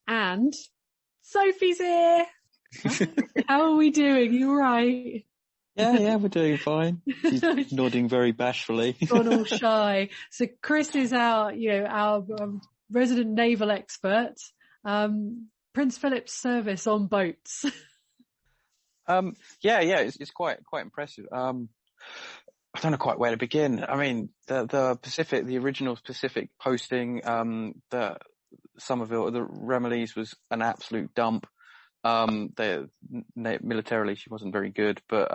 and Sophie's here. How are we doing? You all right? Yeah, we're doing fine. She's nodding very bashfully. Gone all shy. So Chris is our resident naval expert. Prince Philip's service on boats. It's quite impressive. I don't know quite where to begin. I mean, the original Pacific posting, the Somerville, the Remilly's was an absolute dump. Militarily, she wasn't very good, but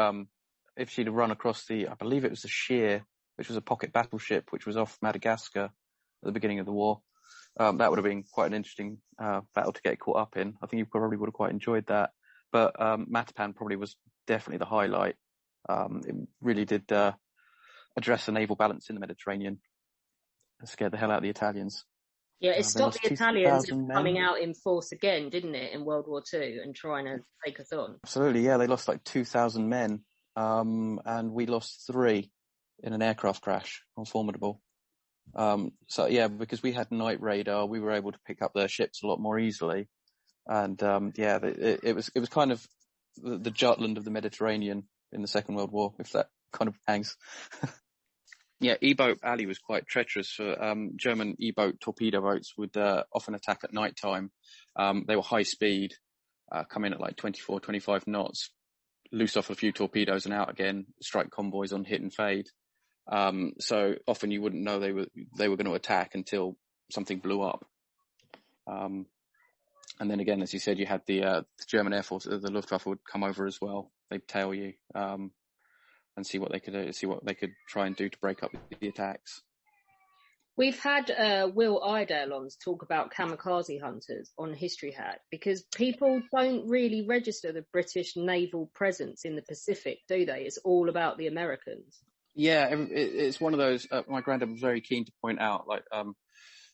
if she'd have run across I believe it was the Sheer, which was a pocket battleship, which was off Madagascar at the beginning of the war, that would have been quite an interesting battle to get caught up in. I think you probably would have quite enjoyed that. But Matapan probably was definitely the highlight. It really did address the naval balance in the Mediterranean and scared the hell out of the Italians. Yeah, it stopped the Italians coming out in force again, didn't it, in World War II and trying to take us on? Absolutely, yeah. They lost like 2,000 men, and we lost 3 in an aircraft crash on Formidable. Because we had night radar, we were able to pick up their ships a lot more easily. And it was kind of the Jutland of the Mediterranean in the Second World War, if that kind of hangs. Yeah, E-boat alley was quite treacherous for German E-boat torpedo boats would often attack at night time. They were high speed, come in at like 24, 25 knots, loose off a few torpedoes and out again, strike convoys on hit and fade. So often you wouldn't know they were going to attack until something blew up. And then again, as you said, you had the German Air Force, the Luftwaffe would come over as well. They'd tail you. And see what they could try and do to break up the attacks. We've had Will Iredale on to talk about kamikaze hunters on History Hack, because people don't really register the British naval presence in the Pacific, do they? It's all about the Americans. Yeah, it's one of those. My granddad was very keen to point out,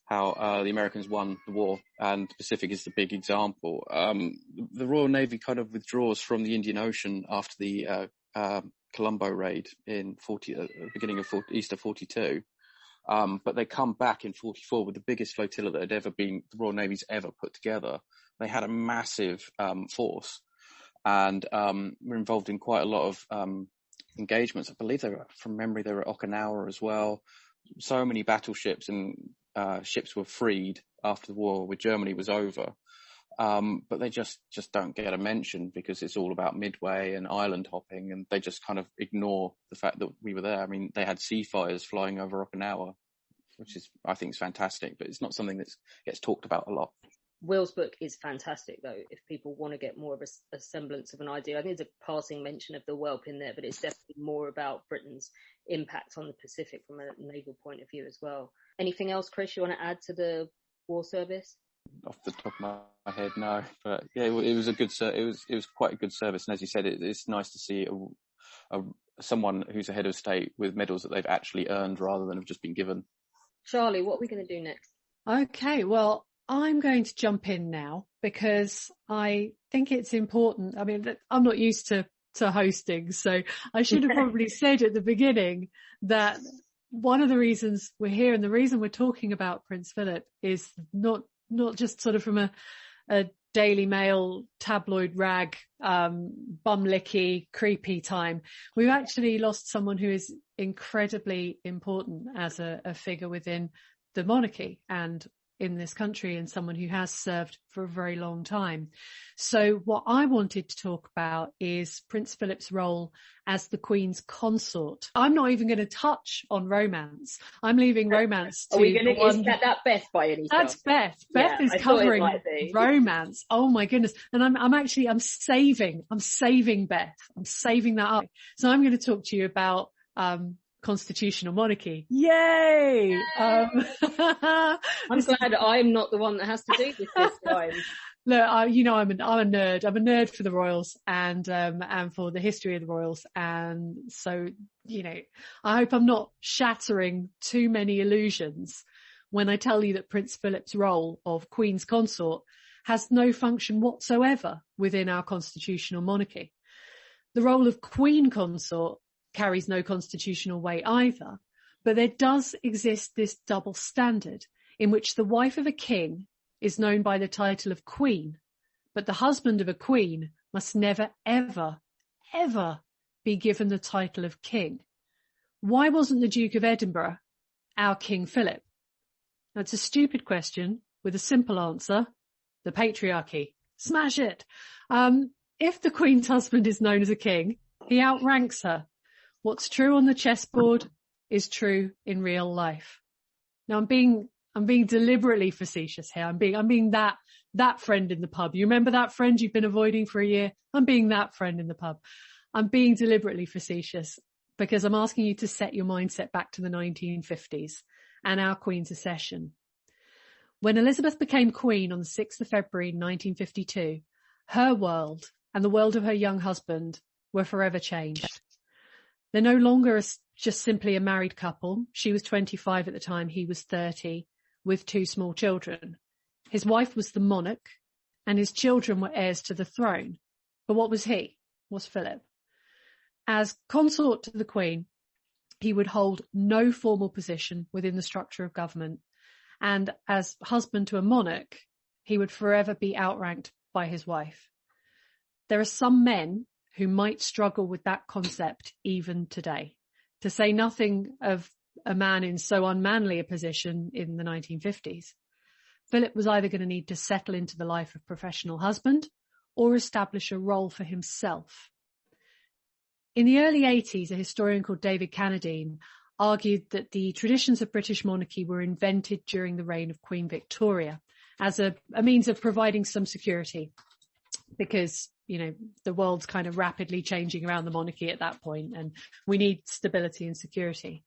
how the Americans won the war, and the Pacific is the big example. The Royal Navy kind of withdraws from the Indian Ocean after the Colombo raid in beginning of Easter 42. But they come back in 44 with the biggest flotilla that had ever been, the Royal Navy's ever put together. They had a massive force, and were involved in quite a lot of engagements. I believe from memory, they were at Okinawa as well. So many battleships and ships were freed after the war, with Germany was over. But they just don't get a mention because it's all about Midway and island hopping, and they just kind of ignore the fact that we were there. I mean, they had sea fighters flying over Okinawa, which I think is fantastic, but it's not something that gets talked about a lot. Will's book is fantastic, though, if people want to get more of a semblance of an idea. I think there's a passing mention of the whelp in there, but it's definitely more about Britain's impact on the Pacific from a naval point of view as well. Anything else, Chris, you want to add to the war service? Off the top of my head, no. But yeah, it was a good. It was quite a good service, and as you said, it's nice to see someone who's a head of state with medals that they've actually earned rather than have just been given. Charlie, what are we going to do next? Okay, well, I'm going to jump in now because I think it's important. I mean, I'm not used to hosting, so I should have probably said at the beginning that one of the reasons we're here and the reason we're talking about Prince Philip is not just sort of from a Daily Mail tabloid rag, bum-licky, creepy time. We've actually lost someone who is incredibly important as a figure within the monarchy and in this country, and someone who has served for a very long time. So what I wanted to talk about is Prince Philip's role as the Queen's consort. I'm not even going to touch on romance. I'm leaving romance to... Is that Beth by any chance? That's Beth. Beth is covering romance. Oh my goodness. And I'm saving Beth. I'm saving that up. So I'm going to talk to you about constitutional monarchy. Yay! I'm glad I'm not the one that has to do this time. Look, I'm a nerd. I'm a nerd for the royals and for the history of the royals. And so, I hope I'm not shattering too many illusions when I tell you that Prince Philip's role of Queen's Consort has no function whatsoever within our constitutional monarchy. The role of Queen Consort carries no constitutional weight either, but there does exist this double standard in which the wife of a king is known by the title of Queen, but the husband of a queen must never, ever, ever be given the title of king. Why wasn't the Duke of Edinburgh our King Philip? That's a stupid question with a simple answer: the patriarchy. Smash it. If the Queen's husband is known as a king, he outranks her. What's true on the chessboard is true in real life. Now I'm being deliberately facetious here. I'm being that friend in the pub. You remember that friend you've been avoiding for a year? I'm being that friend in the pub. I'm being deliberately facetious because I'm asking you to set your mindset back to the 1950s and our Queen's accession. When Elizabeth became Queen on the 6th of February 1952, her world and the world of her young husband were forever changed. They're no longer just simply a married couple. She was 25 at the time, he was 30, with 2 small children. His wife was the monarch, and his children were heirs to the throne. But what was he? Was Philip? As consort to the Queen, he would hold no formal position within the structure of government, and as husband to a monarch, he would forever be outranked by his wife. There are some men who might struggle with that concept even today, to say nothing of a man in so unmanly a position in the 1950s. Philip was either going to need to settle into the life of professional husband or establish a role for himself. In the early 80s, a historian called David Carradine argued that the traditions of British monarchy were invented during the reign of Queen Victoria as a means of providing some security, because, you know, the world's kind of rapidly changing around the monarchy at that point, and we need stability and security.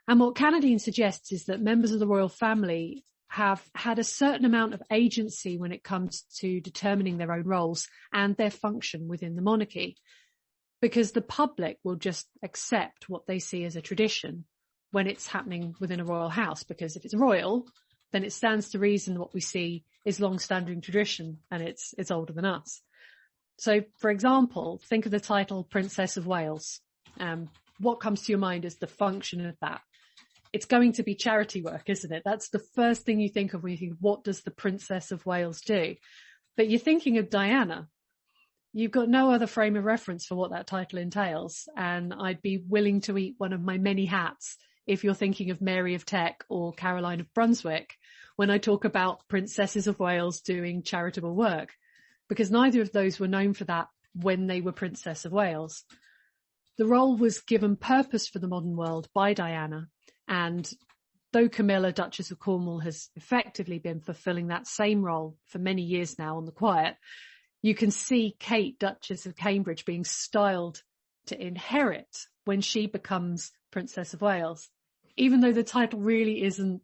And what Carradine suggests is that members of the royal family have had a certain amount of agency when it comes to determining their own roles and their function within the monarchy, because the public will just accept what they see as a tradition when it's happening within a royal house, because if it's royal, then it stands to reason what we see is long-standing tradition, and it's older than us. So, for example, think of the title Princess of Wales. What comes to your mind as the function of that? It's going to be charity work, isn't it? That's the first thing you think of when you think, what does the Princess of Wales do? But you're thinking of Diana. You've got no other frame of reference for what that title entails, and I'd be willing to eat one of my many hats if you're thinking of Mary of Teck or Caroline of Brunswick when I talk about Princesses of Wales doing charitable work, because neither of those were known for that when they were Princess of Wales. The role was given purpose for the modern world by Diana, and though Camilla, Duchess of Cornwall, has effectively been fulfilling that same role for many years now on the quiet, you can see Kate, Duchess of Cambridge, being styled to inherit when she becomes Princess of Wales, even though the title really isn't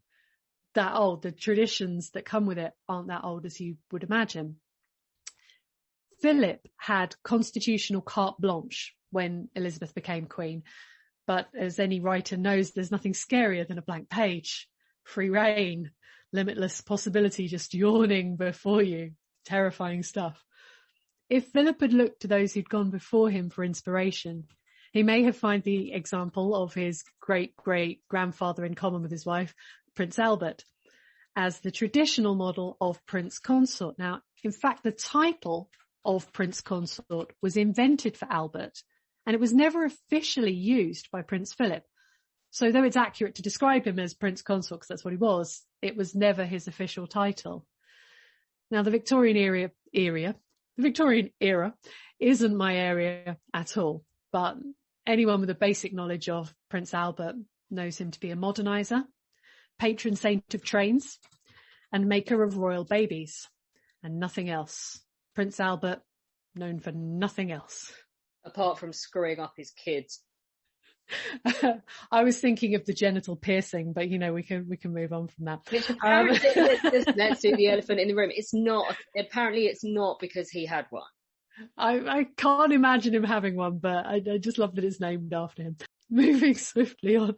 that old. The traditions that come with it aren't that old as you would imagine. Philip had constitutional carte blanche when Elizabeth became Queen, but as any writer knows, there's nothing scarier than a blank page. Free reign, limitless possibility just yawning before you. Terrifying stuff. If Philip had looked to those who'd gone before him for inspiration, he may have found the example of his great-great-grandfather in common with his wife, Prince Albert, as the traditional model of Prince Consort. Now, in fact, the title of Prince Consort was invented for Albert, and it was never officially used by Prince Philip. So though it's accurate to describe him as Prince Consort, because that's what he was, it was never his official title. Now, the Victorian era isn't my area at all, but anyone with a basic knowledge of Prince Albert knows him to be a modernizer, patron saint of trains, and maker of royal babies, and nothing else. Prince Albert, known for nothing else. Apart from screwing up his kids. I was thinking of the genital piercing, but you know, we can move on from that. Let's do the elephant in the room. Apparently it's not because he had one. I can't imagine him having one, but I just love that it's named after him. Moving swiftly on.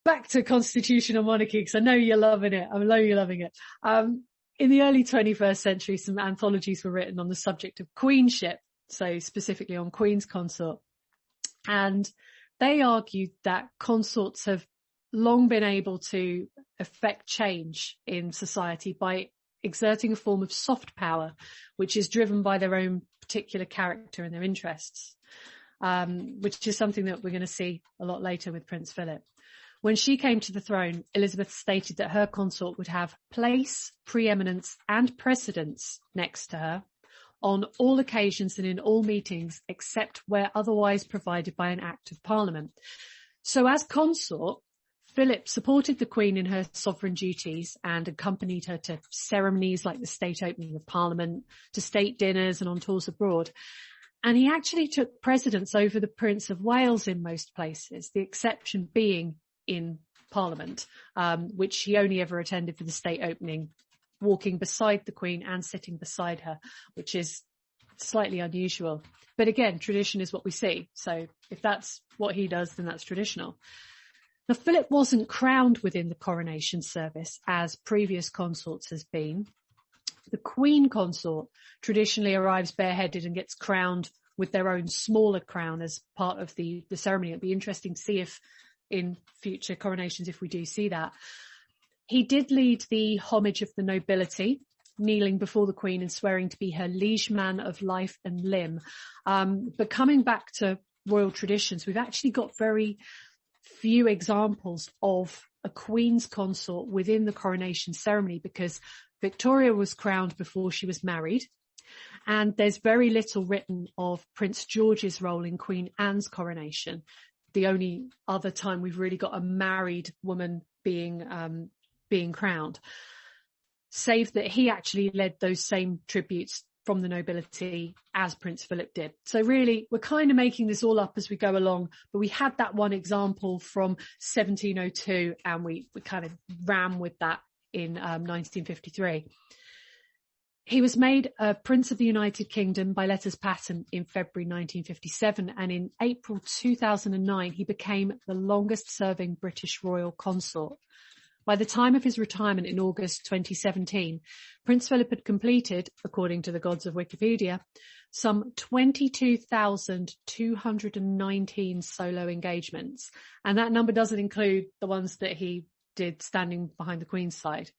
back to constitutional monarchy, because I know you're loving it. I know you're loving it. In the early 21st century, some anthologies were written on the subject of queenship, so specifically on Queen's Consort. And they argued that consorts have long been able to affect change in society by exerting a form of soft power, which is driven by their own particular character and their interests, which is something that we're going to see a lot later with Prince Philip. When she came to the throne, Elizabeth stated that her consort would have place, preeminence and precedence next to her on all occasions and in all meetings except where otherwise provided by an Act of Parliament. So as consort, Philip supported the Queen in her sovereign duties and accompanied her to ceremonies like the state opening of Parliament, to state dinners and on tours abroad. And he actually took precedence over the Prince of Wales in most places, the exception being in Parliament, which he only ever attended for the state opening, walking beside the Queen and sitting beside her, which is slightly unusual. But again, tradition is what we see. So if that's what he does, then that's traditional. Now, Philip wasn't crowned within the coronation service as previous consorts has been. The Queen consort traditionally arrives bareheaded and gets crowned with their own smaller crown as part of the ceremony. It'd be interesting to see if in future coronations, if we do see that. He did lead the homage of the nobility, kneeling before the Queen and swearing to be her liege man of life and limb. But coming back to royal traditions, we've actually got very few examples of a Queen's consort within the coronation ceremony, because Victoria was crowned before she was married. And there's very little written of Prince George's role in Queen Anne's coronation. The only other time we've really got a married woman being crowned, save that he actually led those same tributes from the nobility as Prince Philip did. So really, we're kind of making this all up as we go along, but we had that one example from 1702 and we kind of ran with that in 1953. He was made a Prince of the United Kingdom by letters patent in February 1957, and in April 2009 he became the longest serving British royal consort. By the time of his retirement in August 2017, Prince Philip had completed, according to the gods of Wikipedia, some 22,219 solo engagements. And that number doesn't include the ones that he did standing behind the Queen's side.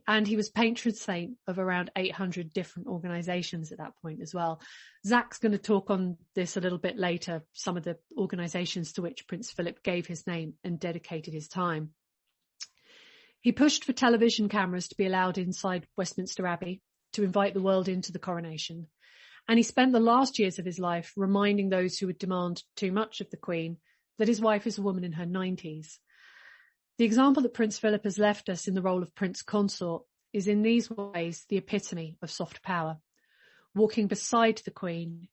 And he was patron saint of around 800 different organisations at that point as well. Zach's going to talk on this a little bit later, some of the organisations to which Prince Philip gave his name and dedicated his time. He pushed for television cameras to be allowed inside Westminster Abbey to invite the world into the coronation. And he spent the last years of his life reminding those who would demand too much of the Queen that his wife is a woman in her 90s. The example that Prince Philip has left us in the role of Prince Consort is in these ways the epitome of soft power. Walking beside the Queen,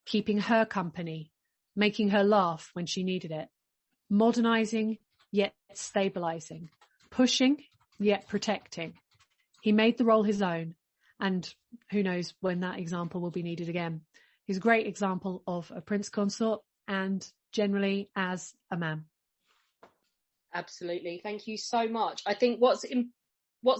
keeping her company, making her laugh when she needed it, modernising yet stabilising, pushing yet protecting. He made the role his own, and who knows when that example will be needed again. He's a great example of a Prince Consort and generally as a man. Absolutely. Thank you so much. I think what's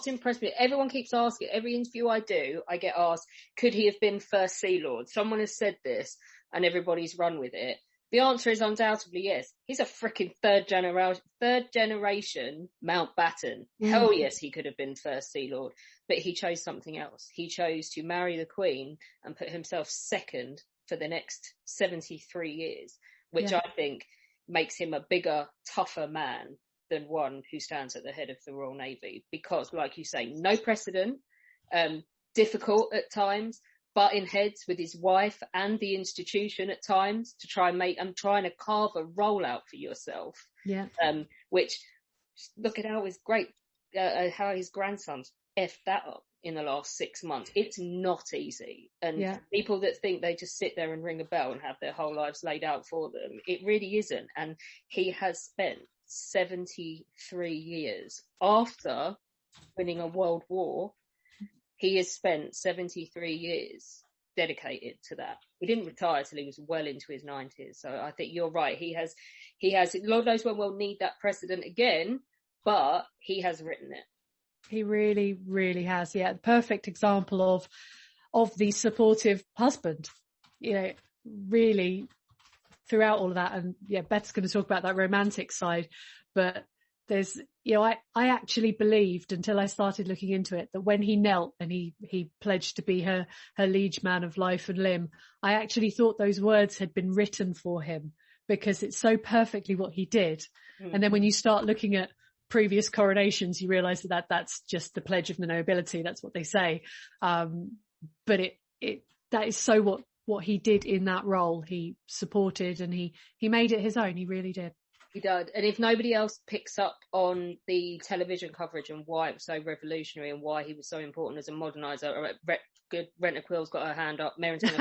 impressed me, everyone keeps asking, every interview I do, I get asked, could he have been First Sea Lord? Someone has said this and everybody's run with it. The answer is undoubtedly yes. He's a freaking third generation Mountbatten. Hell yes, he could have been First Sea Lord, but he chose something else. He chose to marry the Queen and put himself second for the next 73 years, which I think makes him a bigger, tougher man than one who stands at the head of the Royal Navy, because, like you say, no precedent, difficult at times, butting heads with his wife and the institution at times to try and trying to carve a role out for yourself. Yeah. Which, look at how his grandsons effed that up in the last 6 months. It's not easy. And people that think they just sit there and ring a bell and have their whole lives laid out for them, it really isn't. And he has spent 73 years after winning a world war. He has spent 73 years dedicated to that. He didn't retire till he was well into his 90s. So I think you're right. He has, Lord knows when we'll need that precedent again, but he has written it. He really, really has. Yeah. The perfect example of the supportive husband, really throughout all of that. And yeah, Beth's going to talk about that romantic side, but there's, I actually believed until I started looking into it that when he knelt and he pledged to be her liege man of life and limb, I actually thought those words had been written for him because it's so perfectly what he did. Mm-hmm. And then when you start looking at previous coronations, you realize that that's just the pledge of the nobility. That's what they say. But that is so what he did in that role. He supported and he made it his own. He really did. He did. And if nobody else picks up on the television coverage and why it was so revolutionary and why he was so important as a moderniser, good, Renta Quill's got her hand up, Merrington,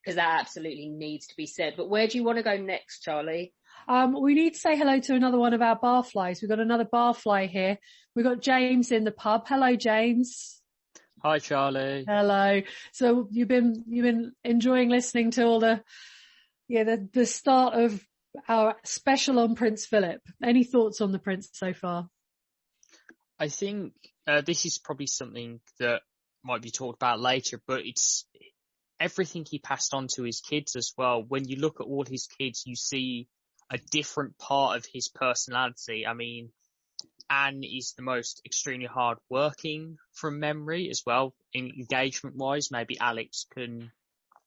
because that absolutely needs to be said. But where do you want to go next, Charlie? We need to say hello to another one of our barflies. We've got another barfly here. We've got James in the pub. Hello, James. Hi, Charlie. Hello. So you've been enjoying listening to all the start of our special on Prince Philip. Any thoughts on the Prince so far? I think this is probably something that might be talked about later, but it's everything he passed on to his kids as well. When you look at all his kids, you see a different part of his personality. I mean, Anne is the most extremely hard working from memory as well, in engagement wise. Maybe Alex can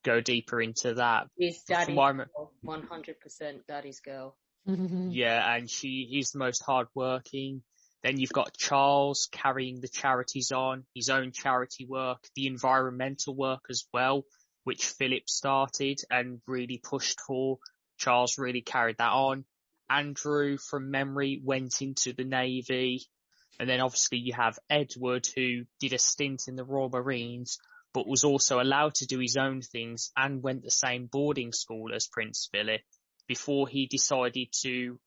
go deeper into that. He's daddy's girl, 100% daddy's girl. Yeah, and she is the most hard-working. Then you've got Charles carrying the charities on, his own charity work, the environmental work as well, which Philip started and really pushed for. Charles really carried that on. Andrew, from memory, went into the Navy. And then obviously you have Edward, who did a stint in the Royal Marines, but was also allowed to do his own things and went the same boarding school as Prince Philip before he decided to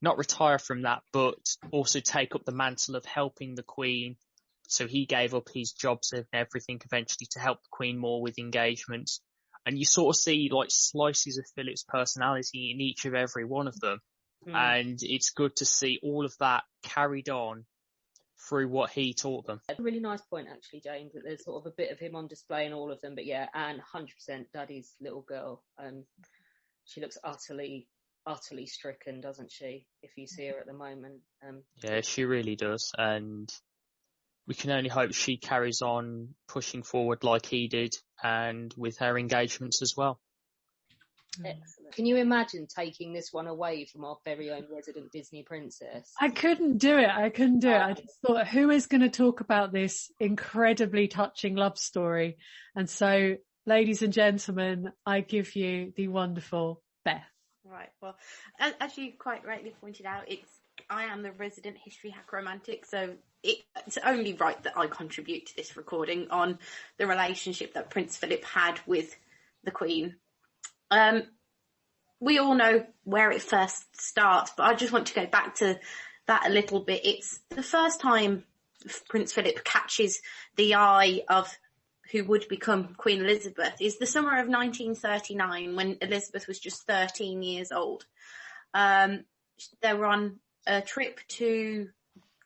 not retire from that, but also take up the mantle of helping the Queen. So he gave up his jobs and everything eventually to help the Queen more with engagements. And you sort of see like slices of Philip's personality in each of every one of them. And it's good to see all of that carried on through what he taught them. A really nice point, actually, James, that there's sort of a bit of him on display in all of them. But yeah, Anne, 100% daddy's little girl. She looks utterly stricken, doesn't she, if you see her at the moment? Yeah, she really does. And we can only hope she carries on pushing forward like he did and with her engagements as well. Excellent. Can you imagine taking this one away from our very own resident Disney princess? I couldn't do it. I just thought, who is going to talk about this incredibly touching love story? And so, ladies and gentlemen, I give you the wonderful Beth. Right. Well, as you quite rightly pointed out, I am the resident history hack romantic, so it's only right that I contribute to this recording on the relationship that Prince Philip had with the Queen. We all know where it first starts, but I just want to go back to that a little bit. It's the first time Prince Philip catches the eye of who would become Queen Elizabeth is the summer of 1939, when Elizabeth was just 13 years old. They were on a trip to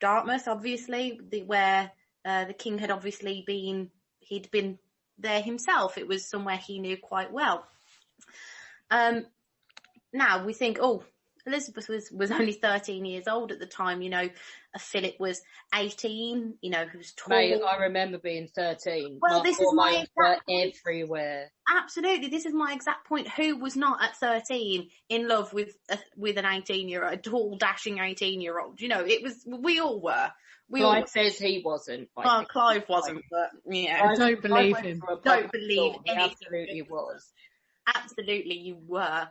Dartmouth, obviously, where the king had obviously he'd been there himself. It was somewhere he knew quite well. Now we think, Elizabeth was only 13 years old at the time, Philip was 18, who was tall. Mate, I remember being 13. Well, this is my exact point. Everywhere. Absolutely, this is my exact point. Who was not at 13 in love with an 18-year-old, a tall, dashing 18-year-old? We all were. Clive says he wasn't. Well, Clive wasn't, but yeah. I don't believe him. Don't believe he absolutely was. Absolutely, you were.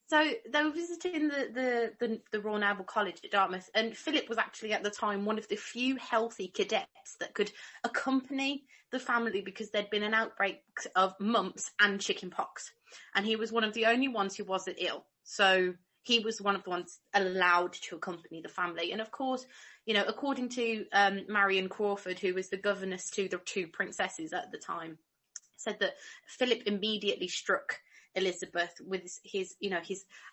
So they were visiting the Royal Naval College at Dartmouth, and Philip was actually at the time one of the few healthy cadets that could accompany the family because there'd been an outbreak of mumps and chickenpox, and he was one of the only ones who wasn't ill. So he was one of the ones allowed to accompany the family. And of course, according to Marion Crawford, who was the governess to the two princesses at the time, said that Philip immediately struck Elizabeth with his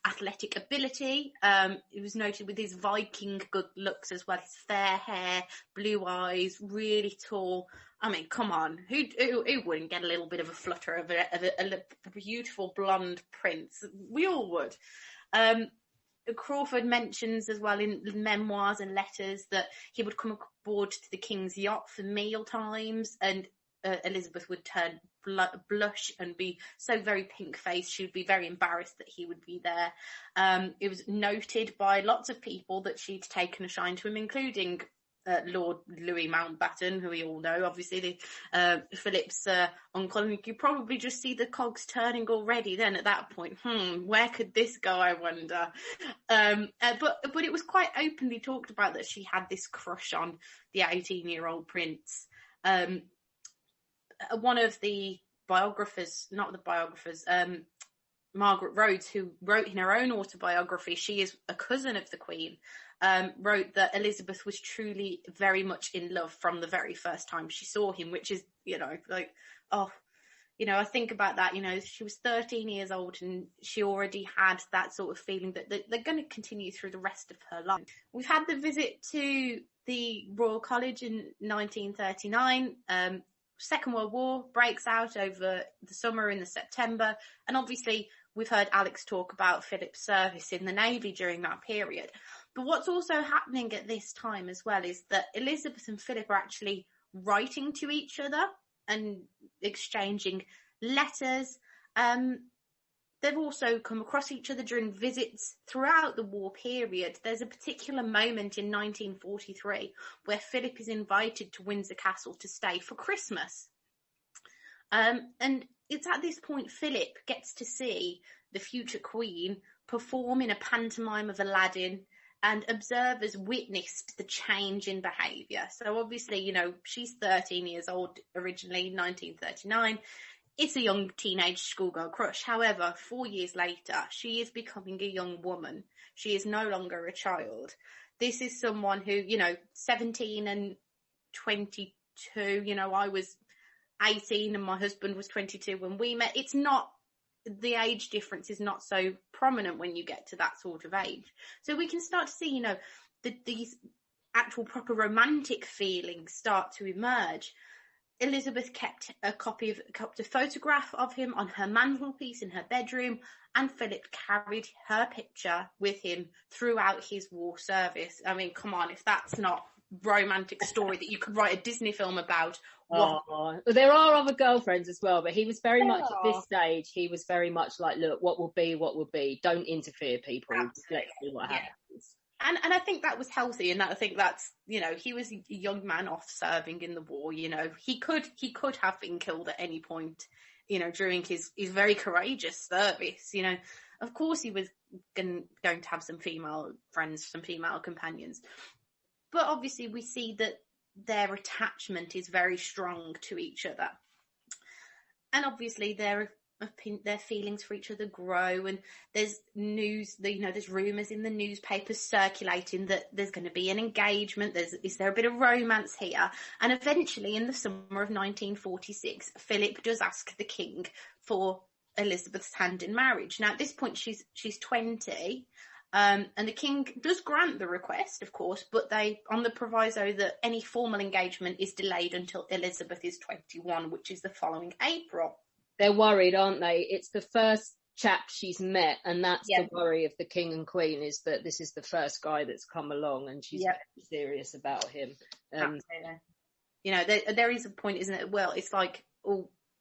athletic ability. It was noted with his Viking good looks as well, his fair hair, blue eyes, really tall. I mean, come on, who wouldn't get a little bit of a flutter of a beautiful blonde prince? We all would. Crawford mentions as well in memoirs and letters that he would come aboard to the king's yacht for meal times, and Elizabeth would turn blush and be so very pink-faced. She would be very embarrassed that he would be there. It was noted by lots of people that she'd taken a shine to him, including Lord Louis Mountbatten, who we all know, obviously Philip's uncle. And you could probably just see the cogs turning already then at that point. Where could this go, I wonder? But it was quite openly talked about that she had this crush on the 18-year-old prince. One of the biographers, Margaret Rhodes, who wrote in her own autobiography, she is a cousin of the Queen, wrote that Elizabeth was truly very much in love from the very first time she saw him, which is, I think about that, she was 13 years old and she already had that sort of feeling that they're going to continue through the rest of her life. We've had the visit to the Royal College in 1939. Second World War breaks out over the summer in the September, and obviously we've heard Alex talk about Philip's service in the Navy during that period. But what's also happening at this time as well is that Elizabeth and Philip are actually writing to each other and exchanging letters. They've also come across each other during visits throughout the war period. There's a particular moment in 1943 where Philip is invited to Windsor Castle to stay for Christmas. And it's at this point Philip gets to see the future Queen perform in a pantomime of Aladdin, and observers witnessed the change in behaviour. So obviously, she's 13 years old originally, 1939. It's a young teenage schoolgirl crush. However, 4 years later, she is becoming a young woman. She is no longer a child. This is someone who, 17 and 22, I was 18 and my husband was 22 when we met. It's not, the age difference is not so prominent when you get to that sort of age. So we can start to see, these actual proper romantic feelings start to emerge. Elizabeth kept a photograph of him on her mantelpiece in her bedroom, and Philip carried her picture with him throughout his war service. I mean, come on, if that's not romantic story that you could write a Disney film about. There are other girlfriends as well, but he was very much at this stage, he was very much like, look, what will be, don't interfere, people. Absolutely. Let's see what happens. And I think that was healthy, and I think that's, he was a young man off serving in the war, he could have been killed at any point, during his very courageous service, Of course he was going to have some female friends, some female companions. But obviously we see that their attachment is very strong to each other. And obviously their feelings for each other grow, and there's news, there's rumours in the newspapers circulating that there's going to be an engagement, is there a bit of romance here? And eventually in the summer of 1946, Philip does ask the king for Elizabeth's hand in marriage. Now at this point she's 20, and the king does grant the request, of course, but they, on the proviso that any formal engagement is delayed until Elizabeth is 21, which is the following April. They're worried, aren't they? It's the first chap she's met, and that's the worry of the king and queen, is that this is the first guy that's come along, and she's very serious about him. There is a point, isn't it? Well, it's like,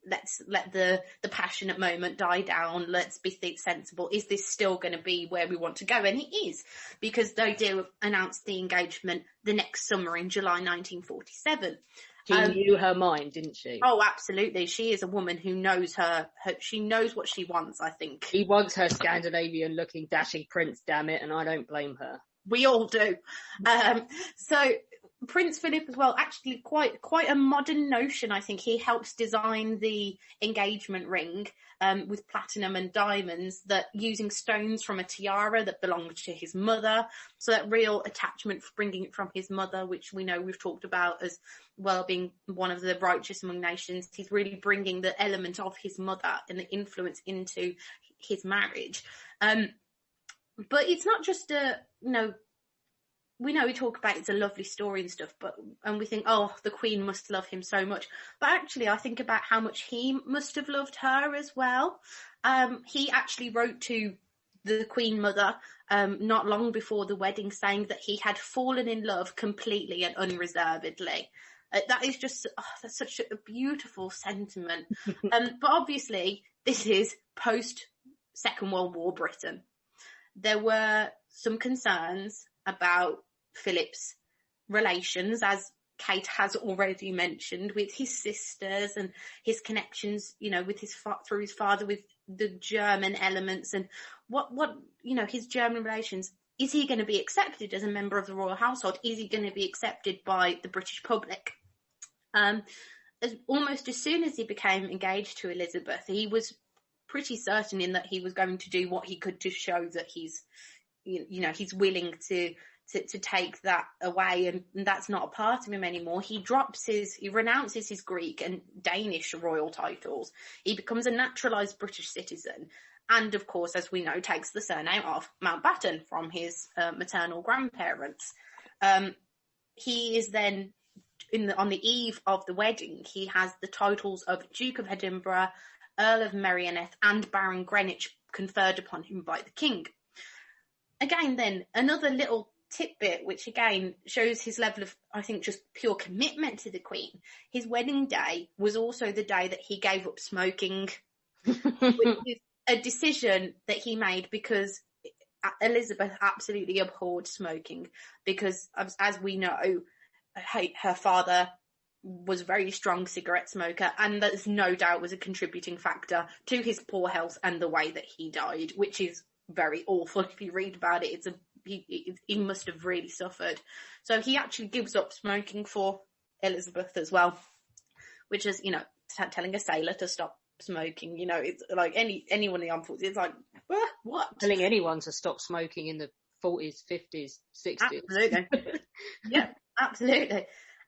let's let the passionate moment die down. Let's be sensible. Is this still going to be where we want to go? And it is, because they do announce the engagement the next summer in July 1947. She knew her mind, didn't she? Oh, absolutely. She is a woman who knows she knows what she wants, I think. He wants her Scandinavian-looking dashing prince, damn it, and I don't blame her. We all do. So Prince Philip as well, actually quite a modern notion. I think he helps design the engagement ring with platinum and diamonds, that using stones from a tiara that belonged to his mother. So that real attachment for bringing it from his mother, which we know we've talked about as well being one of the righteous among nations. He's really bringing the element of his mother and the influence into his marriage. But it's not just we know we talk about it's a lovely story and stuff, and we think, oh, the Queen must love him so much. But actually, I think about how much he must have loved her as well. He actually wrote to the Queen Mother not long before the wedding, saying that he had fallen in love completely and unreservedly. That is just, that's such a beautiful sentiment. But obviously, this is post-Second World War Britain. There were some concerns about Philip's relations, as Kate has already mentioned, with his sisters and his connections, with through his father with the German elements, and what his German relations. Is he going to be accepted as a member of the royal household? Is he going to be accepted by the British public? Almost as soon as he became engaged to Elizabeth, he was pretty certain in that he was going to do what he could to show that he's willing to take that away, and that's not a part of him anymore. He renounces his Greek and Danish royal titles. He becomes a naturalised British citizen, and of course, as we know, takes the surname of Mountbatten from his maternal grandparents. He is then, on the eve of the wedding, he has the titles of Duke of Edinburgh, Earl of Merioneth, and Baron Greenwich conferred upon him by the King. Again, then, another little tidbit, which again shows his level of, I think, just pure commitment to the Queen. His wedding day was also the day that he gave up smoking, which is a decision that he made because Elizabeth absolutely abhorred smoking, because, as we know, her father was a very strong cigarette smoker, and there's no doubt was a contributing factor to his poor health and the way that he died, which is very awful. If you read about it, he must have really suffered. So he actually gives up smoking for Elizabeth as well, which is, telling a sailor to stop smoking. It's like anyone in the armed forces, it's like, what? Telling anyone to stop smoking in the 40s, 50s, 60s. Absolutely. Yeah, absolutely.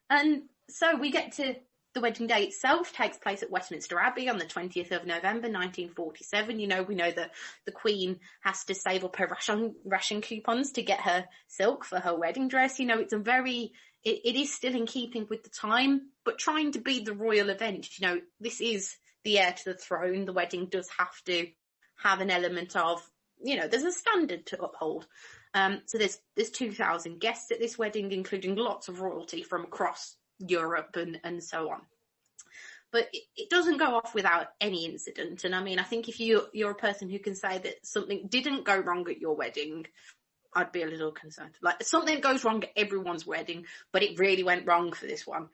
And so we get to the wedding day itself. Takes place at Westminster Abbey on the 20th of November 1947. We know that the Queen has to save up her ration coupons to get her silk for her wedding dress. It is still in keeping with the time, but trying to be the royal event. This is the heir to the throne. The wedding does have to have an element of, there's a standard to uphold. So there's 2,000 guests at this wedding, including lots of royalty from across Europe and so on. But it doesn't go off without any incident. And I think if you're a person who can say that something didn't go wrong at your wedding, I'd be a little concerned. Like, something goes wrong at everyone's wedding, but it really went wrong for this one.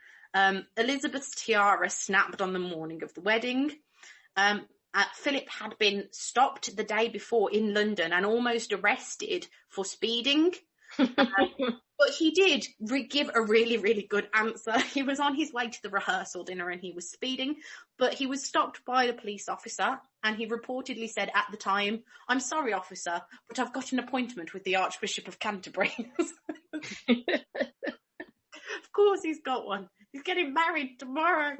Elizabeth's tiara snapped on the morning of the wedding. Philip had been stopped the day before in London and almost arrested for speeding. But he did give a really, really good answer. He was on his way to the rehearsal dinner and he was speeding, but he was stopped by a police officer, and he reportedly said at the time, "I'm sorry, officer, but I've got an appointment with the Archbishop of Canterbury." Of course he's got one. He's getting married tomorrow.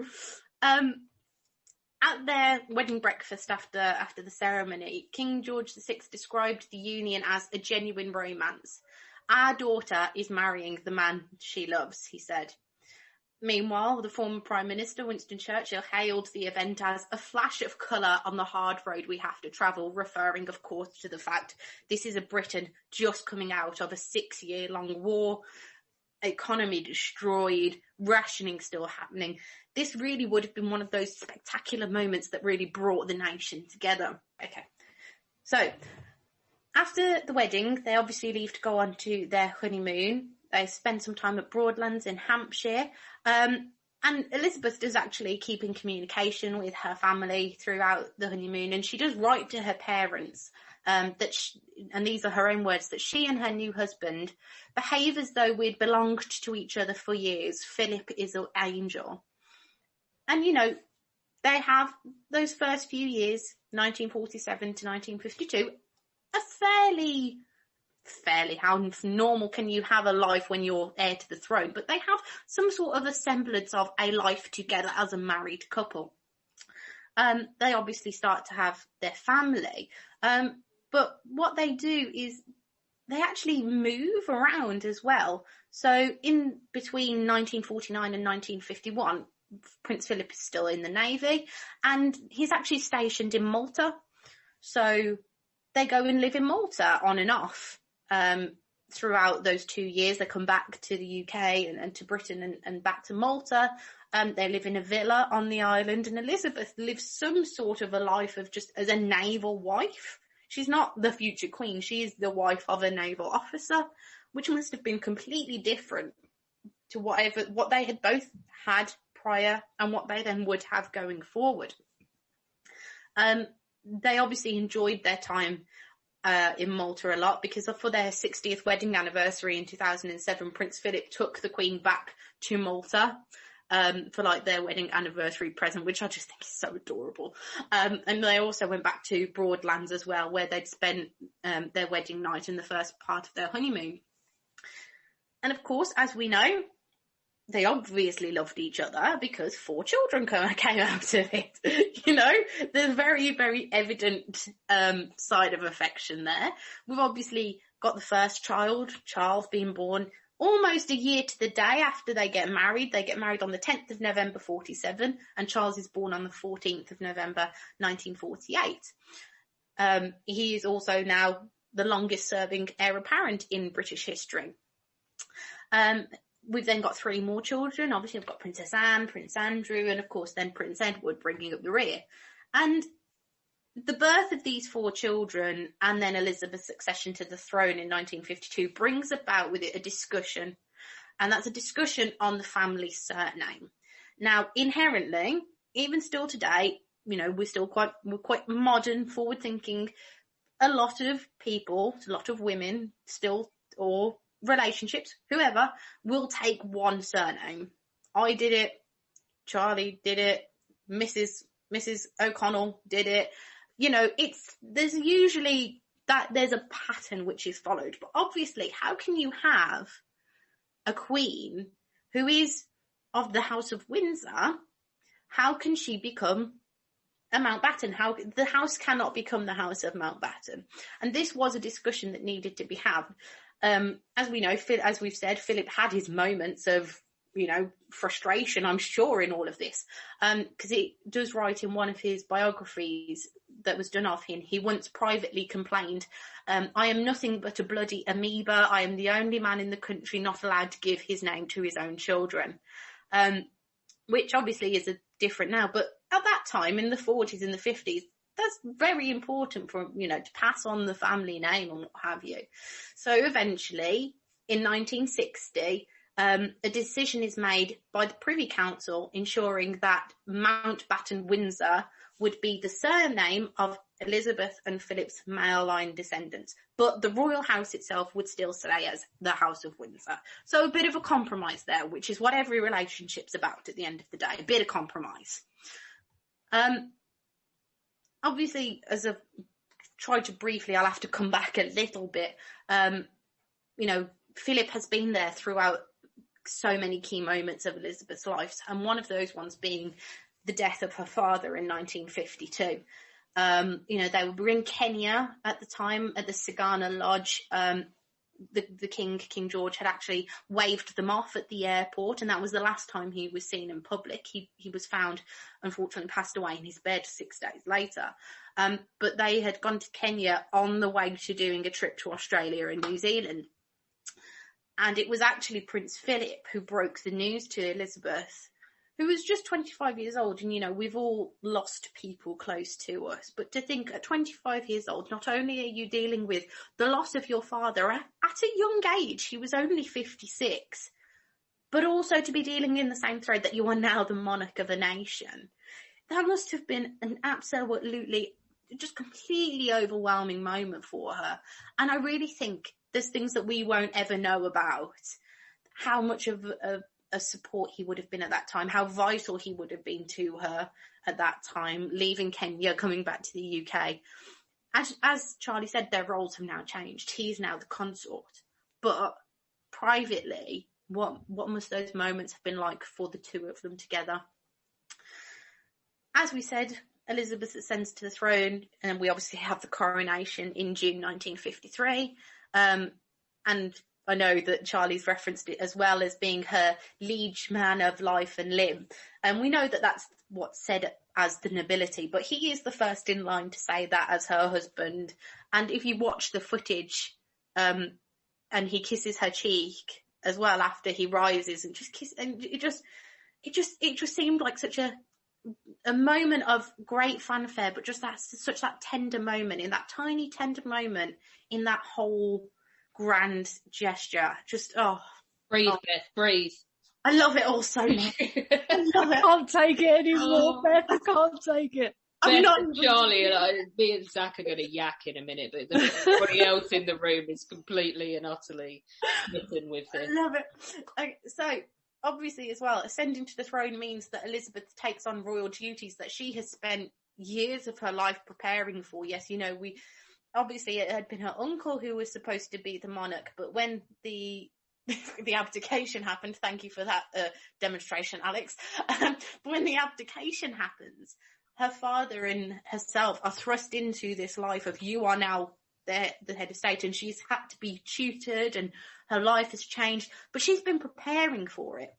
At their wedding breakfast after the ceremony, King George VI described the union as a genuine romance. "Our daughter is marrying the man she loves," he said. Meanwhile, the former Prime Minister, Winston Churchill, hailed the event as a flash of colour on the hard road we have to travel, referring, of course, to the fact this is a Britain just coming out of a 6-year-long war, economy destroyed, rationing still happening. This really would have been one of those spectacular moments that really brought the nation together. Okay, so after the wedding, they obviously leave to go on to their honeymoon. They spend some time at Broadlands in Hampshire. And Elizabeth does actually keep in communication with her family throughout the honeymoon. And she does write to her parents and these are her own words, that she and her new husband behave as though we'd belonged to each other for years. Philip is an angel. And, they have those first few years, 1947 to 1952, a fairly, how normal can you have a life when you're heir to the throne? But they have some sort of a semblance of a life together as a married couple. They obviously start to have their family. But what they do is they actually move around as well. So in between 1949 and 1951, Prince Philip is still in the Navy, and he's actually stationed in Malta. So they go and live in Malta on and off throughout those 2 years. They come back to the UK and to Britain and back to Malta. They live in a villa on the island, and Elizabeth lives some sort of a life of just as a naval wife. She's not the future queen. She is the wife of a naval officer, which must have been completely different to what they had both had prior and what they then would have going forward. They obviously enjoyed their time in Malta a lot, because for their 60th wedding anniversary in 2007, Prince Philip took the Queen back to Malta for their wedding anniversary present, which I just think is so adorable. And they also went back to Broadlands as well, where they'd spent their wedding night in the first part of their honeymoon. And of course, as we know, they obviously loved each other because 4 children came out of it. There's very, very evident side of affection there. We've obviously got the first child, Charles, being born almost a year to the day after they get married. They get married on the 10th of November 47, and Charles is born on the 14th of November 1948. He is also now the longest serving heir apparent in British history. We've then got 3 more children. Obviously, we've got Princess Anne, Prince Andrew, and of course then Prince Edward bringing up the rear. And the birth of these 4 children and then Elizabeth's succession to the throne in 1952 brings about with it a discussion. And that's a discussion on the family surname. Now, inherently, even still today, we're quite modern, forward thinking. A lot of people, a lot of women still, or relationships, whoever, will take one surname. I did it, Charlie did it, Mrs. O'Connell did it. There's usually there's a pattern which is followed. But obviously, how can you have a queen who is of the House of Windsor? How can she become a Mountbatten? The house cannot become the House of Mountbatten. And this was a discussion that needed to be had. As we know, as we've said, Philip had his moments of, frustration, I'm sure, in all of this. Because he does write in one of his biographies that was done of him, he once privately complained, I am nothing but a bloody amoeba. I am the only man in the country not allowed to give his name to his own children. Which obviously is different now. But at that time, in the 40s and the 50s, that's very important for, to pass on the family name and what have you. So eventually, in 1960, a decision is made by the Privy Council ensuring that Mountbatten Windsor would be the surname of Elizabeth and Philip's male line descendants. But the royal house itself would still stay as the House of Windsor. So a bit of a compromise there, which is what every relationship's about at the end of the day, a bit of compromise. Obviously, as I've tried to briefly, I'll have to come back a little bit. Philip has been there throughout so many key moments of Elizabeth's life, and one of those ones being the death of her father in 1952. They were in Kenya at the time at the Sagana Lodge. The King George had actually waved them off at the airport, and that was the last time he was seen in public. He was found, unfortunately, passed away in his bed 6 days later. But they had gone to Kenya on the way to doing a trip to Australia and New Zealand. And it was actually Prince Philip who broke the news to Elizabeth, who was just 25 years old. And, we've all lost people close to us. But to think at 25 years old, not only are you dealing with the loss of your father at a young age, he was only 56, but also to be dealing in the same thread that you are now the monarch of a nation. That must have been an absolutely just completely overwhelming moment for her. And I really think there's things that we won't ever know about, how much of a support he would have been at that time, how vital he would have been to her at that time, leaving Kenya, coming back to the UK. As Charlie said, their roles have now changed. He's now the consort. But privately, what must those moments have been like for the two of them together? As we said, Elizabeth ascends to the throne, and we obviously have the coronation in June 1953. And I know that Charlie's referenced it as well as being her liege man of life and limb. And we know that that's what's said as the nobility, but he is the first in line to say that as her husband. And if you watch the footage, and he kisses her cheek as well after he rises and just kiss, and it just seemed like such a moment of great fanfare, but just such that tender moment, in that tiny tender moment in that whole grand gesture. Just breathe, Beth, breathe. I love it all so much. I can't take it anymore, Beth. I can't take it. Beth and Charlie and me and Zach are going to yak in a minute, but everybody else in the room is completely and utterly smitten with this. I love it. Okay, so obviously as well, ascending to the throne means that Elizabeth takes on royal duties that she has spent years of her life preparing for. Yes, obviously it had been her uncle who was supposed to be the monarch, but when the abdication happened, thank you for that demonstration, Alex. But when the abdication happens, her father and herself are thrust into this life of, you are now the head of state, and she's had to be tutored and her life has changed, but she's been preparing for it.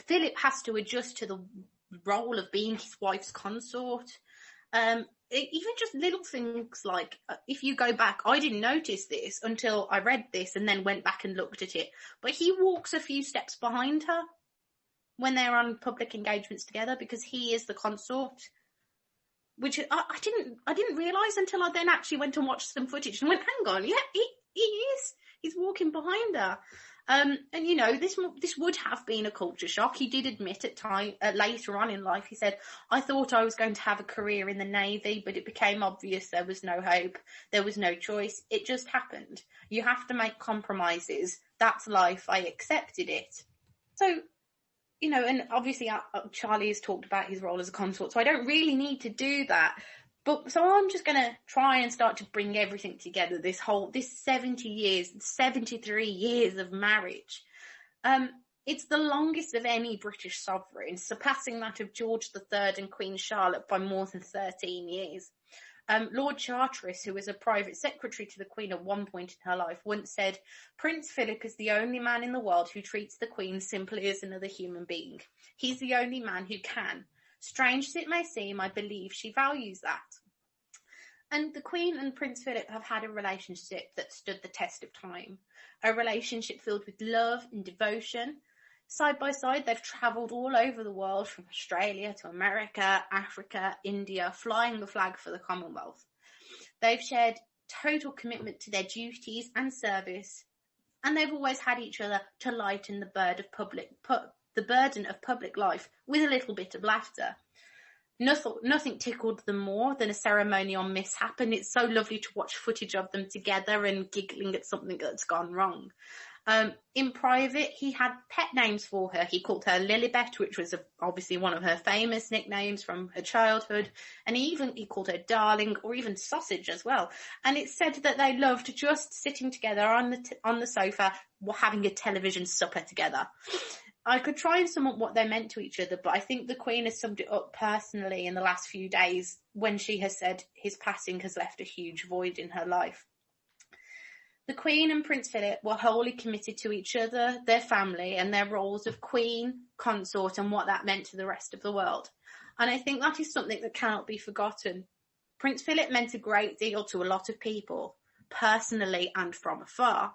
Philip has to adjust to the role of being his wife's consort. Even just little things like, if you go back, I didn't notice this until I read this and then went back and looked at it, but he walks a few steps behind her when they're on public engagements together, because he is the consort, which I didn't realise until I then actually went and watched some footage and went, hang on, yeah, he is. He's walking behind her. And this would have been a culture shock. He did admit later on in life, he said, I thought I was going to have a career in the Navy, but it became obvious there was no hope. There was no choice. It just happened. You have to make compromises. That's life. I accepted it. So, and obviously Charlie has talked about his role as a consort, so I don't really need to do that. But so I'm just going to try and start to bring everything together, this 73 years of marriage. It's the longest of any British sovereign, surpassing that of George III and Queen Charlotte by more than 13 years. Lord Charteris, who was a private secretary to the Queen at one point in her life, once said, Prince Philip is the only man in the world who treats the Queen simply as another human being. He's the only man who can. Strange as it may seem, I believe she values that. And the Queen and Prince Philip have had a relationship that stood the test of time. A relationship filled with love and devotion. Side by side, they've travelled all over the world, from Australia to America, Africa, India, flying the flag for the Commonwealth. They've shared total commitment to their duties and service, and they've always had each other to lighten the burden of public life with a little bit of laughter. Nothing tickled them more than a ceremonial mishap, and it's so lovely to watch footage of them together and giggling at something that's gone wrong. In private, he had pet names for her. He called her Lilibet, which was obviously one of her famous nicknames from her childhood, and he called her Darling, or even Sausage as well. And it's said that they loved just sitting together on the sofa, having a television supper together. I could try and sum up what they meant to each other, but I think the Queen has summed it up personally in the last few days when she has said his passing has left a huge void in her life. The Queen and Prince Philip were wholly committed to each other, their family, and their roles of Queen, consort, and what that meant to the rest of the world. And I think that is something that cannot be forgotten. Prince Philip meant a great deal to a lot of people, personally and from afar.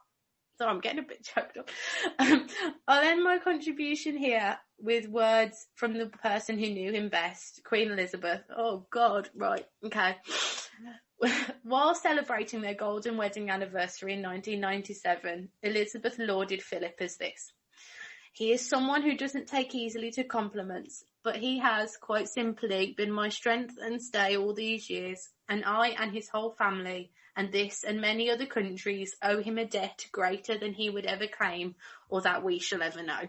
So I'm getting a bit choked up. I'll end my contribution here with words from the person who knew him best, Queen Elizabeth. Oh, God, right, okay. While celebrating their golden wedding anniversary in 1997, Elizabeth lauded Philip as this. He is someone who doesn't take easily to compliments, but he has, quite simply, been my strength and stay all these years, and I and his whole family, and this and many other countries, owe him a debt greater than he would ever claim, or that we shall ever know.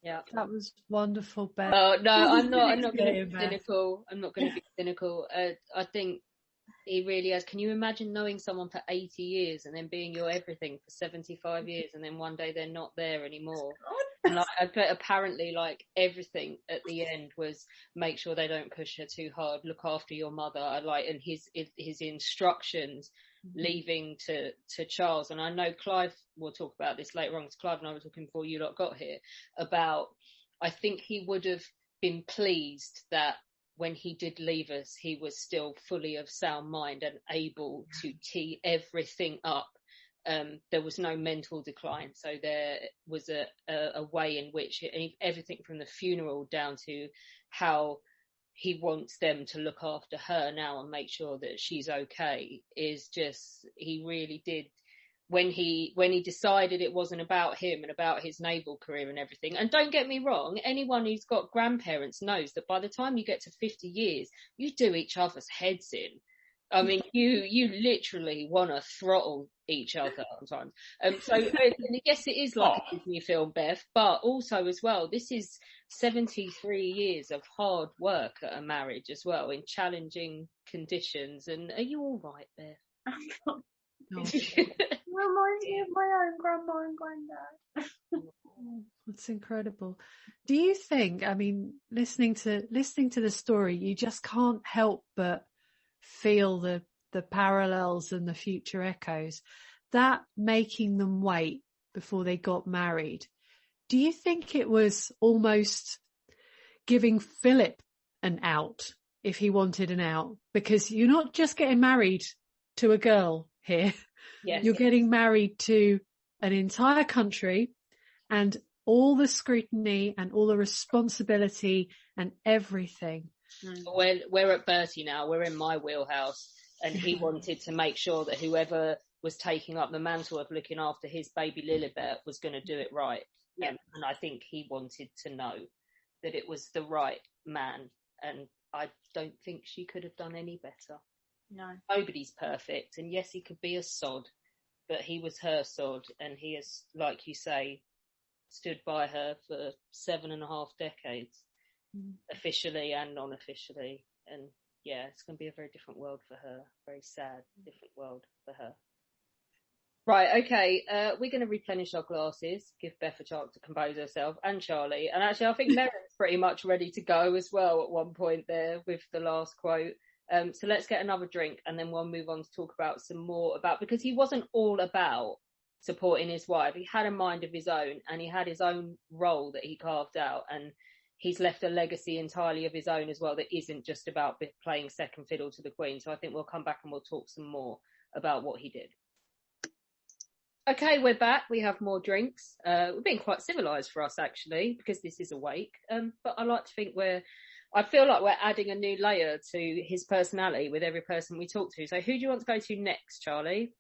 Yeah, That was wonderful, Beth. no, I'm not going to be Beth. cynical. I'm not going to be cynical. I think he really has. Can you imagine knowing someone for 80 years and then being your everything for 75 years, and then one day they're not there anymore? And but apparently, like, everything at the end was make sure they don't push her too hard, look after your mother, and his instructions leaving to Charles. And I know Clive will talk about this later on, because Clive and I were talking before you lot got here about, I think he would have been pleased that when he did leave us, he was still fully of sound mind and able to tee everything up. There was no mental decline. So there was a way in which everything from the funeral down to how he wants them to look after her now and make sure that she's okay is just, he really did. When he decided it wasn't about him and about his naval career and everything. And don't get me wrong, anyone who's got grandparents knows that by the time you get to 50 years, you do each other's heads in. I mean, you literally want to throttle each other sometimes. So yes, it is like a Disney film, Beth, but also as well, this is 73 years of hard work at a marriage as well, in challenging conditions. And are you all right, Beth? No. Reminds me of my own grandma and granddad. That's incredible. Do you think, I mean, listening to the story, you just can't help but feel the parallels and the future echoes, that making them wait before they got married? Do you think it was almost giving Philip an out if he wanted an out? Because you're not just getting married to a girl here. Yes. You're getting married to an entire country, and all the scrutiny and all the responsibility and everything. We're at Bertie now. We're in my wheelhouse, and he wanted to make sure that whoever was taking up the mantle of looking after his baby Lilibet was going to do it right. Yeah. And I think he wanted to know that it was the right man, and I don't think she could have done any better. No. Nobody's perfect, and yes, he could be a sod, but he was her sod, and he has, like you say, stood by her for 7.5 decades, officially and non-officially. And yeah, it's going to be a very different world for her, very sad, different world for her. Right, okay, we're going to replenish our glasses, give Beth a chance to compose herself, and Charlie. And actually, I think Merrin's pretty much ready to go as well at one point there with the last quote. So let's get another drink, and then we'll move on to talk about some more about, because he wasn't all about supporting his wife. He had a mind of his own, and he had his own role that he carved out, and he's left a legacy entirely of his own as well that isn't just about playing second fiddle to the Queen. So I think we'll come back and we'll talk some more about what he did. Okay, we're back. We have more drinks. We've been quite civilised for us, actually, because this is a wake. But I like to think I feel like we're adding a new layer to his personality with every person we talk to. So who do you want to go to next, Charlie?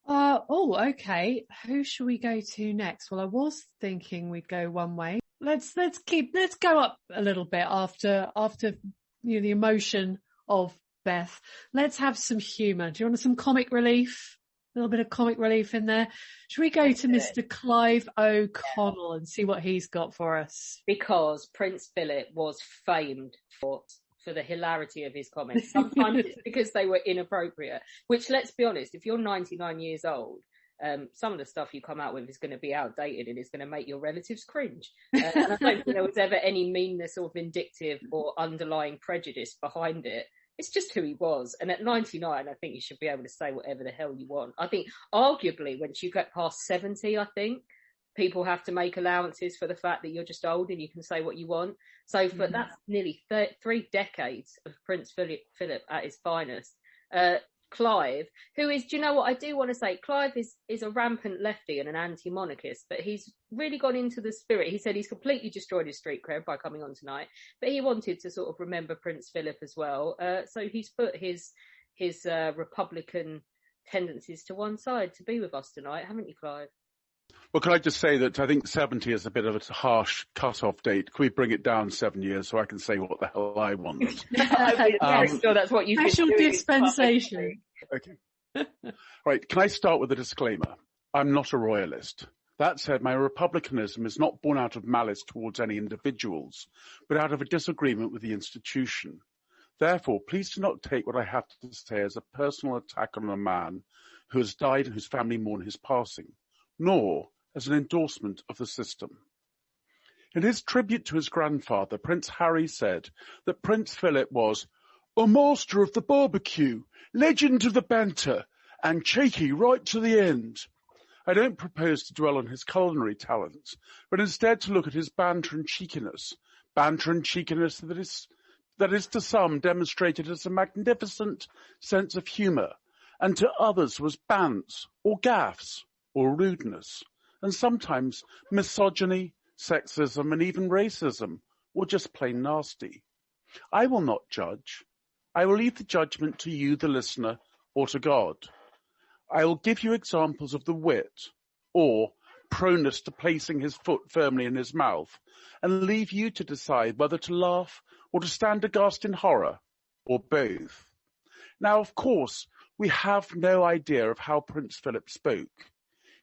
Okay. Who should we go to next? Well, I was thinking we'd go one way. Let's go up a little bit after the emotion of Beth. Let's have some humour. Do you want some comic relief? A little bit of comic relief in there. Should we go to Mr. Clive O'Connell and see what he's got for us? Because Prince Philip was famed for the hilarity of his comments. Sometimes it's because they were inappropriate, which, let's be honest, if you're 99 years old, some of the stuff you come out with is going to be outdated and it's going to make your relatives cringe. And I don't think there was ever any meanness or vindictive or underlying prejudice behind it. It's just who he was. And at 99, I think you should be able to say whatever the hell you want. I think arguably once you get past 70, I think people have to make allowances for the fact that you're just old and you can say what you want. So that's nearly 3 decades of Prince Philip at his finest. Clive, who is, do you know what I do want to say? Clive is a rampant lefty and an anti-monarchist, but he's really gone into the spirit. He said he's completely destroyed his street cred by coming on tonight, but he wanted to sort of remember Prince Philip as well. So he's put his Republican tendencies to one side to be with us tonight, haven't you, Clive? Well, can I just say that I think 70 is a bit of a harsh cut-off date. Can we bring it down 7 years so I can say what the hell I want? Sure, that's what you Special dispensation. Okay. Right, can I start with a disclaimer? I'm not a royalist. That said, my republicanism is not born out of malice towards any individuals, but out of a disagreement with the institution. Therefore, please do not take what I have to say as a personal attack on a man who has died and whose family mourn his passing, nor as an endorsement of the system. In his tribute to his grandfather, Prince Harry said that Prince Philip was a master of the barbecue, legend of the banter, and cheeky right to the end. I don't propose to dwell on his culinary talents, but instead to look at his banter and cheekiness that is to some demonstrated as a magnificent sense of humour, and to others was bants, or gaffs, or rudeness, and sometimes misogyny, sexism, and even racism, or just plain nasty. I will not judge. I will leave the judgment to you, the listener, or to God. I will give you examples of the wit, or proneness to placing his foot firmly in his mouth, and leave you to decide whether to laugh or to stand aghast in horror, or both. Now, of course, we have no idea of how Prince Philip spoke.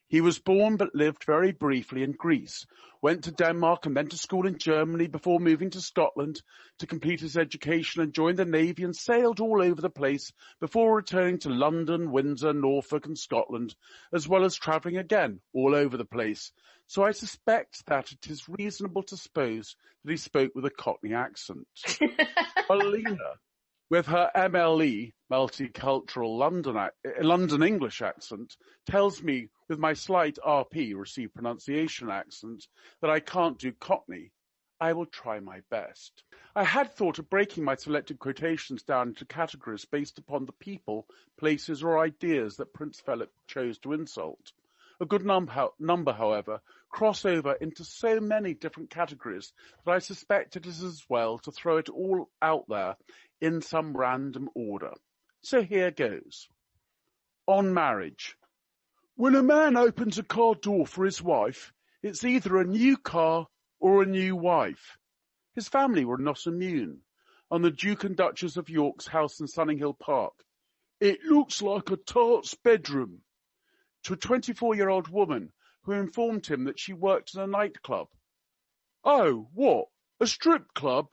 He was born but lived very briefly in Greece, went to Denmark and then to school in Germany before moving to Scotland to complete his education and joined the Navy and sailed all over the place before returning to London, Windsor, Norfolk and Scotland, as well as travelling again all over the place. So I suspect that it is reasonable to suppose that he spoke with a Cockney accent. Alina, with her MLE, multicultural London English accent, tells me with my slight RP, received pronunciation accent, that I can't do Cockney. I will try my best. I had thought of breaking my selected quotations down into categories based upon the people, places or ideas that Prince Philip chose to insult. A good number, however, cross over into so many different categories that I suspect it is as well to throw it all out there in some random order. So here goes. On marriage. When a man opens a car door for his wife, it's either a new car or a new wife. His family were not immune. On the Duke and Duchess of York's house in Sunninghill Park, it looks like a tart's bedroom. To a 24-year-old woman who informed him that she worked in a nightclub. Oh, what? A strip club?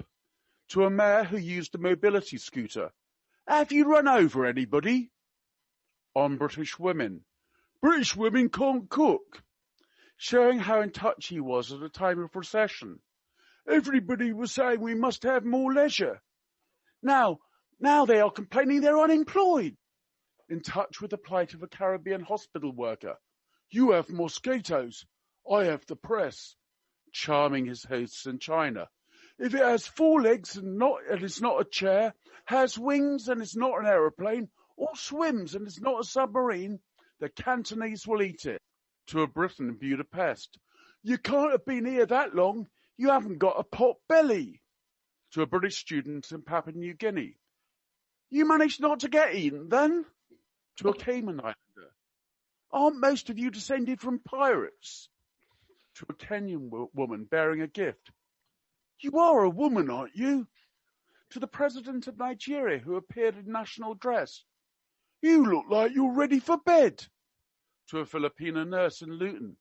To a mayor who used a mobility scooter. Have you run over anybody? On British women. British women can't cook. Showing how in touch he was at a time of recession. Everybody was saying we must have more leisure. Now they are complaining they're unemployed. In touch with the plight of a Caribbean hospital worker. You have mosquitoes. I have the press. Charming his hosts in China. If it has 4 legs and it's not a chair, has wings and it's not an aeroplane, or swims and it's not a submarine, the Cantonese will eat it. To a Briton in Budapest. You can't have been here that long. You haven't got a pot belly. To a British student in Papua New Guinea. You managed not to get eaten then? To a Cayman Islander. Aren't most of you descended from pirates? To a Kenyan woman bearing a gift. You are a woman, aren't you? To the President of Nigeria who appeared in national dress. You look like you're ready for bed. To a Filipino nurse in Luton.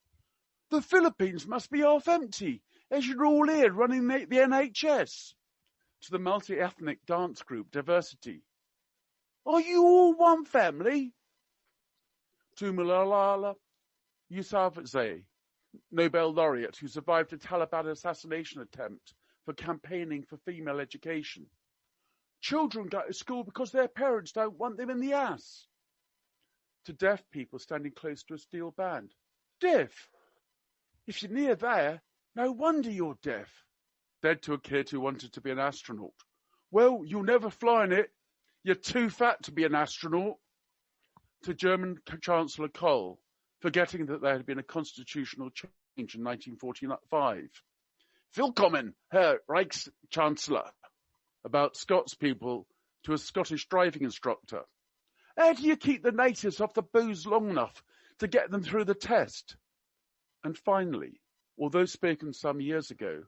The Philippines must be half empty, as you're all here running the NHS. To the multi-ethnic dance group Diversity. Are you all one family? To Malala Yousafzai, Nobel laureate who survived a Taliban assassination attempt for campaigning for female education. Children go to school because their parents don't want them in the ass. To deaf people standing close to a steel band. Deaf? If you're near there, no wonder you're deaf. Dead to a kid who wanted to be an astronaut. Well, you'll never fly in it. You're too fat to be an astronaut. To German Chancellor Kohl, forgetting that there had been a constitutional change in 1945. Willkommen, Herr Reichschancellor, about Scots people to a Scottish driving instructor. How do you keep the natives off the booze long enough to get them through the test? And finally, although spoken some years ago,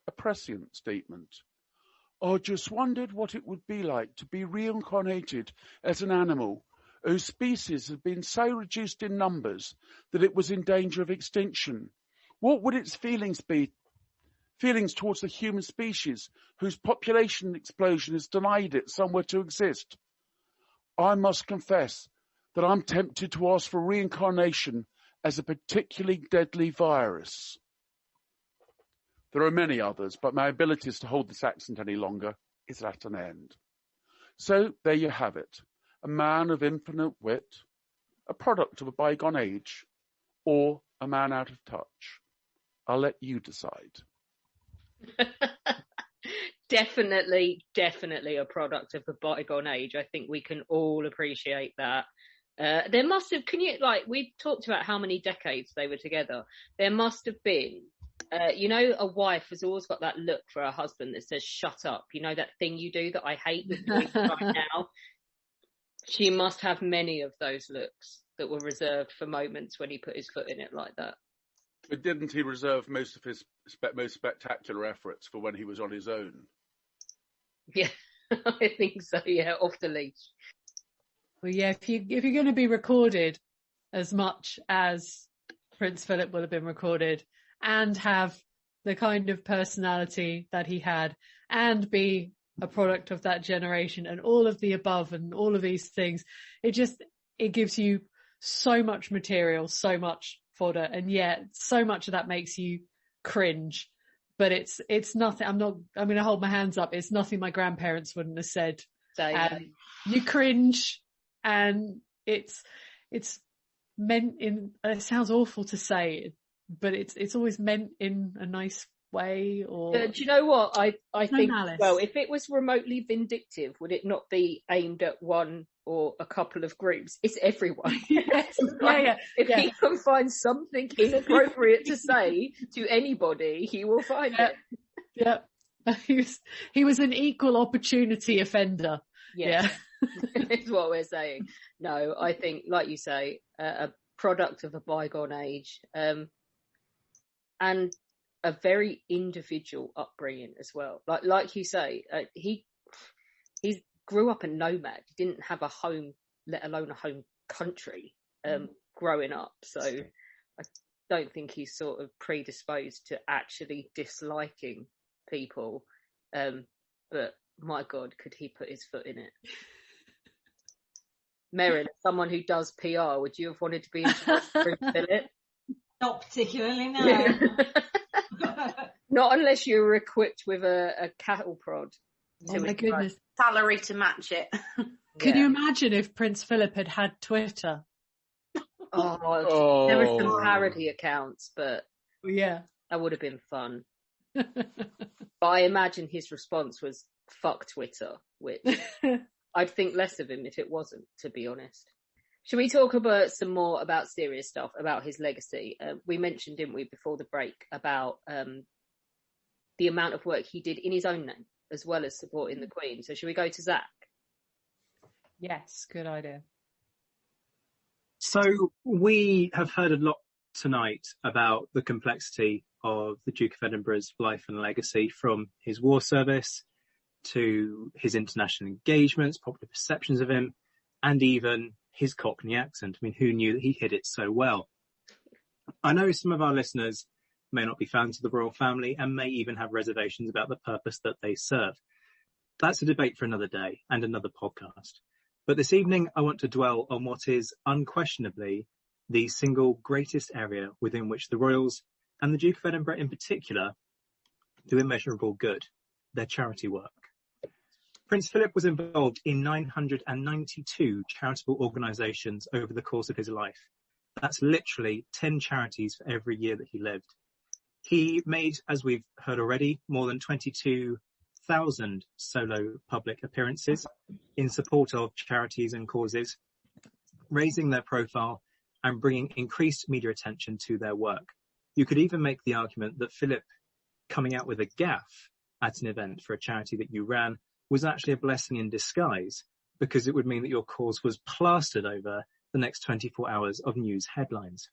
a prescient statement. I just wondered what it would be like to be reincarnated as an animal whose species had been so reduced in numbers that it was in danger of extinction. What would its feelings be? Feelings towards the human species whose population explosion has denied it somewhere to exist. I must confess that I'm tempted to ask for reincarnation as a particularly deadly virus. There are many others, but my abilities to hold this accent any longer is at an end. So there you have it, a man of infinite wit, a product of a bygone age, or a man out of touch. I'll let you decide. Definitely a product of a bygone age. I think we can all appreciate that. There must have, we've talked about how many decades they were together. There must have been, a wife has always got that look for her husband that says, shut up. You know, that thing you do that I hate with you right now. She must have many of those looks that were reserved for moments when he put his foot in it like that. But didn't he reserve most of his most spectacular efforts for when he was on his own? Yeah, I think so. Yeah, off the leash. Well, yeah, if you're going to be recorded as much as Prince Philip would have been recorded and have the kind of personality that he had and be a product of that generation and all of the above and all of these things, it gives you so much material, so much fodder, and yet so much of that makes you cringe. But it's nothing. I'm going to hold my hands up. It's nothing my grandparents wouldn't have said. You cringe, and it's meant in. It sounds awful to say, but it's always meant in a nice way. Or do you know what I think? Malice. Well, if it was remotely vindictive, would it not be aimed at one or a couple of groups? It's everyone. Yes. If he can find something inappropriate to say to anybody, he will find it. Yeah. He was an equal opportunity offender. Yes. Yeah. Is what we're saying. No, I think, like you say, a product of a bygone age, and a very individual upbringing as well. Like you say, he grew up a nomad. He didn't have a home, let alone a home country, growing up. So I don't think he's sort of predisposed to actually disliking people. But my God, could he put his foot in it? Merrin, someone who does PR, would you have wanted to be in charge of Prince Philip? Not particularly, no. Not unless you were equipped with a cattle prod. Oh my goodness. Salary to match it. Can you imagine if Prince Philip had Twitter? There were some parody accounts, but yeah, that would have been fun. But I imagine his response was, fuck Twitter, which I'd think less of him if it wasn't, to be honest. Should we talk about some more about serious stuff, about his legacy? We mentioned, didn't we, before the break, about the amount of work he did in his own name, as well as supporting the Queen. So should we go to Zach? Yes, good idea. So we have heard a lot tonight about the complexity of the Duke of Edinburgh's life and legacy, from his war service to his international engagements, popular perceptions of him, and even his Cockney accent. I mean, who knew that he hid it so well? I know some of our listeners may not be fans of the royal family and may even have reservations about the purpose that they serve. That's a debate for another day and another podcast. But this evening, I want to dwell on what is unquestionably the single greatest area within which the royals, and the Duke of Edinburgh in particular, do immeasurable good: their charity work. Prince Philip was involved in 992 charitable organisations over the course of his life. That's literally 10 charities for every year that he lived. He made, as we've heard already, more than 22,000 solo public appearances in support of charities and causes, raising their profile and bringing increased media attention to their work. You could even make the argument that Philip coming out with a gaff at an event for a charity that you ran was actually a blessing in disguise, because it would mean that your cause was plastered over the next 24 hours of news headlines.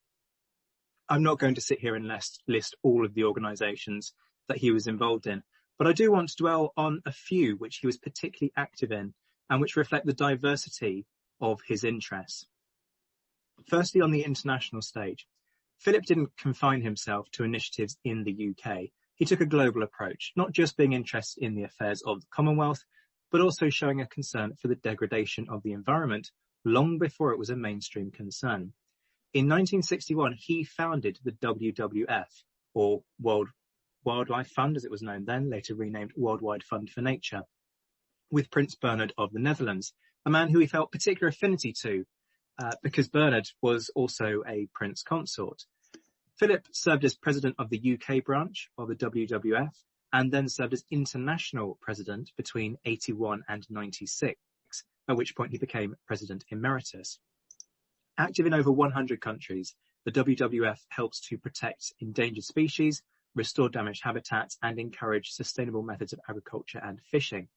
I'm not going to sit here and list all of the organisations that he was involved in, but I do want to dwell on a few which he was particularly active in and which reflect the diversity of his interests. Firstly, on the international stage, Philip didn't confine himself to initiatives in the UK. He took a global approach, not just being interested in the affairs of the Commonwealth, but also showing a concern for the degradation of the environment long before it was a mainstream concern. In 1961, he founded the WWF, or World Wildlife Fund, as it was known then, later renamed Worldwide Fund for Nature, with Prince Bernhard of the Netherlands, a man who he felt particular affinity to, because Bernhard was also a Prince Consort. Philip served as president of the UK branch of the WWF, and then served as international president between 81 and 96, at which point he became president emeritus. Active in over 100 countries, the WWF helps to protect endangered species, restore damaged habitats, and encourage sustainable methods of agriculture and fishing.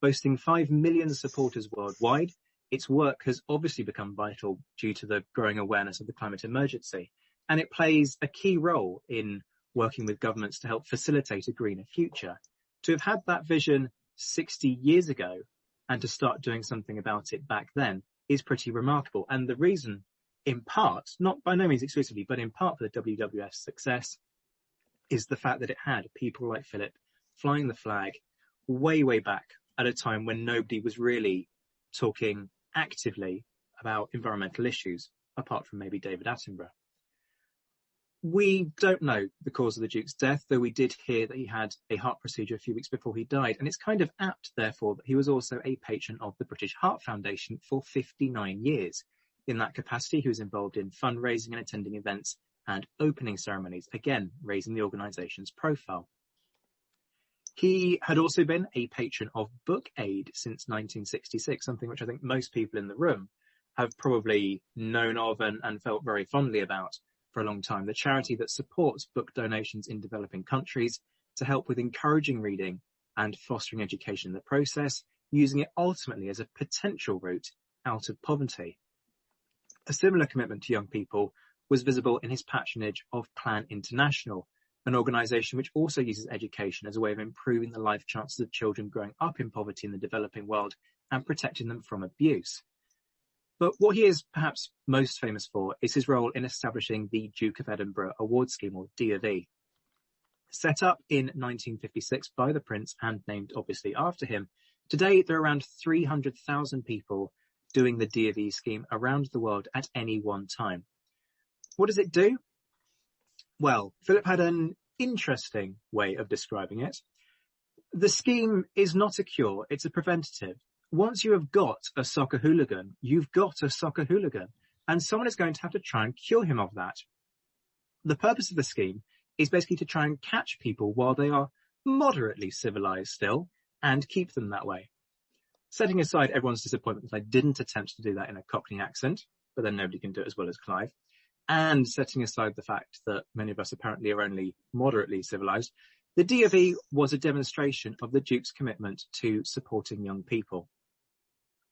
Boasting 5 million supporters worldwide, its work has obviously become vital due to the growing awareness of the climate emergency, and it plays a key role in working with governments to help facilitate a greener future. To have had that vision 60 years ago and to start doing something about it back then is pretty remarkable. And the reason, in part, not by no means exclusively, but in part for the WWF's success, is the fact that it had people like Philip flying the flag way, way back at a time when nobody was really talking actively about environmental issues, apart from maybe David Attenborough. We don't know the cause of the Duke's death, though we did hear that he had a heart procedure a few weeks before he died, and it's kind of apt, therefore, that he was also a patron of the British Heart Foundation for 59 years. In that capacity, he was involved in fundraising and attending events and opening ceremonies, again, raising the organisation's profile. He had also been a patron of Book Aid since 1966, something which I think most people in the room have probably known of and felt very fondly about for a long time, the charity that supports book donations in developing countries to help with encouraging reading and fostering education in the process, using it ultimately as a potential route out of poverty. A similar commitment to young people was visible in his patronage of Plan International, an organisation which also uses education as a way of improving the life chances of children growing up in poverty in the developing world and protecting them from abuse. But what he is perhaps most famous for is his role in establishing the Duke of Edinburgh Award Scheme, or D of E. Set up in 1956 by the Prince and named obviously after him, today there are around 300,000 people doing the D of E scheme around the world at any one time. What does it do? Well, Philip had an interesting way of describing it. The scheme is not a cure, it's a preventative. Once you have got a soccer hooligan, you've got a soccer hooligan, and someone is going to have to try and cure him of that. The purpose of the scheme is basically to try and catch people while they are moderately civilised still, and keep them that way. Setting aside everyone's disappointment that I didn't attempt to do that in a Cockney accent, but then nobody can do it as well as Clive, and setting aside the fact that many of us apparently are only moderately civilised, the D of E was a demonstration of the Duke's commitment to supporting young people.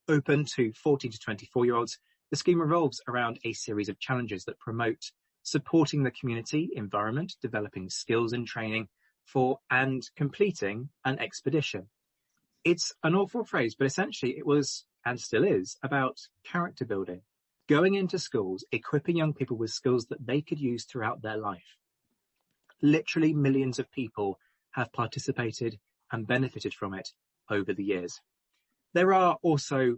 Open to 14 to 24-year-olds, the scheme revolves around a series of challenges that promote supporting the community environment, developing skills and training for and completing an expedition. It's an awful phrase, but essentially it was, and still is, about character building, going into schools, equipping young people with skills that they could use throughout their life. Literally millions of people have participated and benefited from it over the years. There are also,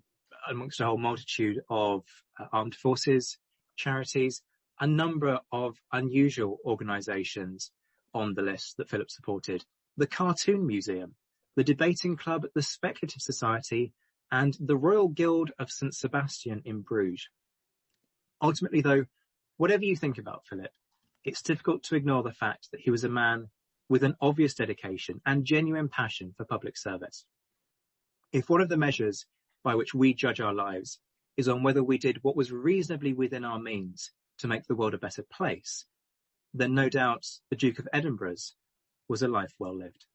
amongst a whole multitude of armed forces, charities, a number of unusual organisations on the list that Philip supported. The Cartoon Museum, the Debating Club, the Speculative Society, and the Royal Guild of St Sebastian in Bruges. Ultimately, though, whatever you think about Philip, it's difficult to ignore the fact that he was a man with an obvious dedication and genuine passion for public service. If one of the measures by which we judge our lives is on whether we did what was reasonably within our means to make the world a better place, then no doubt the Duke of Edinburgh's was a life well lived.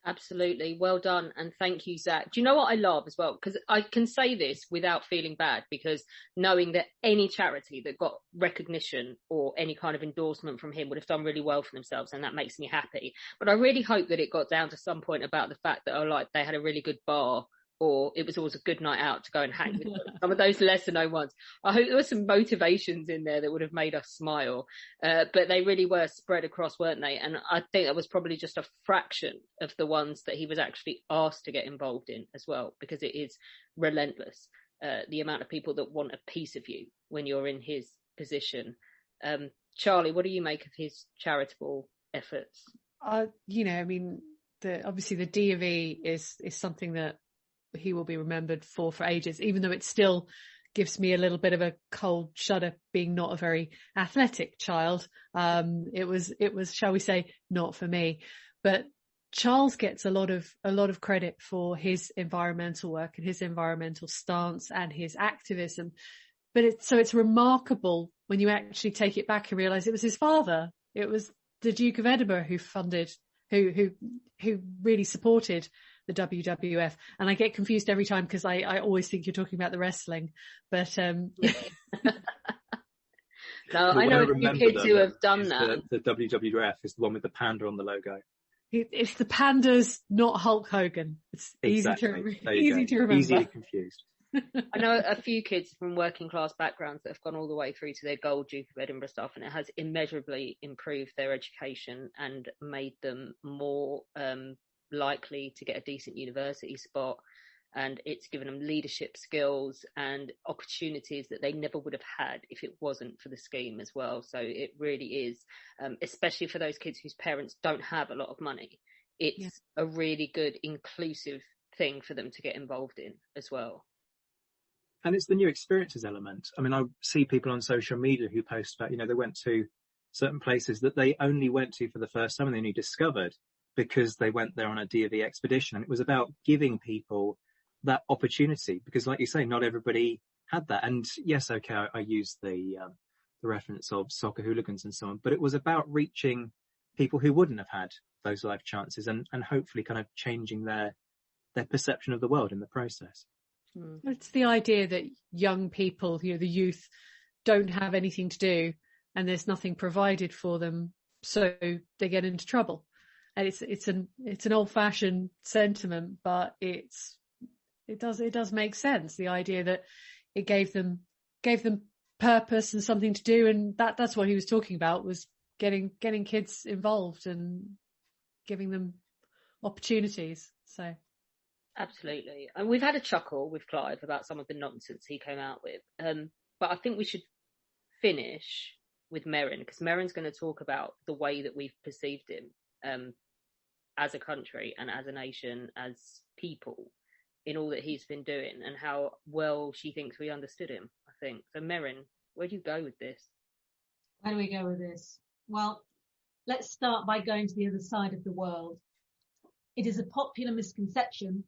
Absolutely. Well done. And thank you, Zach. Do you know what I love as well? Because I can say this without feeling bad, because knowing that any charity that got recognition or any kind of endorsement from him would have done really well for themselves. And that makes me happy. But I really hope that it got down to some point about the fact that, like, they had a really good bar, or it was always a good night out to go and hang with them. Some of those lesser known ones. I hope there were some motivations in there that would have made us smile. But they really were spread across, weren't they? And I think that was probably just a fraction of the ones that he was actually asked to get involved in as well, because it is relentless, the amount of people that want a piece of you when you're in his position. Charlie, what do you make of his charitable efforts? Obviously the D of E is something that he will be remembered for ages, even though it still gives me a little bit of a cold shudder being not a very athletic child. It was, shall we say, not for me. But Charles gets a lot of credit for his environmental work and his environmental stance and his activism. But it's remarkable when you actually take it back and realise it was his father. It was the Duke of Edinburgh who really supported the WWF. And I get confused every time because I always think you're talking about the wrestling. But no, I know a few kids who have done that. The WWF is the one with the panda on the logo. It's the pandas, not Hulk Hogan. It's exactly. easy to remember. Easily confused. I know a few kids from working class backgrounds that have gone all the way through to their gold Duke of Edinburgh stuff, and it has immeasurably improved their education and made them more likely to get a decent university spot, and it's given them leadership skills and opportunities that they never would have had if it wasn't for the scheme as well. So it really is, especially for those kids whose parents don't have a lot of money, it's a really good inclusive thing for them to get involved in as well. And it's the new experiences element. I mean, I see people on social media who post about, they went to certain places that they only went to for the first time and they only discovered because they went there on a D&V expedition. And it was about giving people that opportunity because, like you say, not everybody had that. And yes, okay, I used the reference of soccer hooligans and so on, but it was about reaching people who wouldn't have had those life chances and hopefully kind of changing their perception of the world in the process. It's the idea that young people, the youth, don't have anything to do and there's nothing provided for them, so they get into trouble. And it's an old-fashioned sentiment, but it does make sense. The idea that it gave them purpose and something to do, and that's what he was talking about, was getting kids involved and giving them opportunities. So. Absolutely. And we've had a chuckle with Clive about some of the nonsense he came out with. But I think we should finish with Merrin, because Merrin's going to talk about the way that we've perceived him as a country and as a nation, as people, in all that he's been doing and how well she thinks we understood him, I think. So Merrin, where do you go with this? Where do we go with this? Well, let's start by going to the other side of the world. It is a popular misconception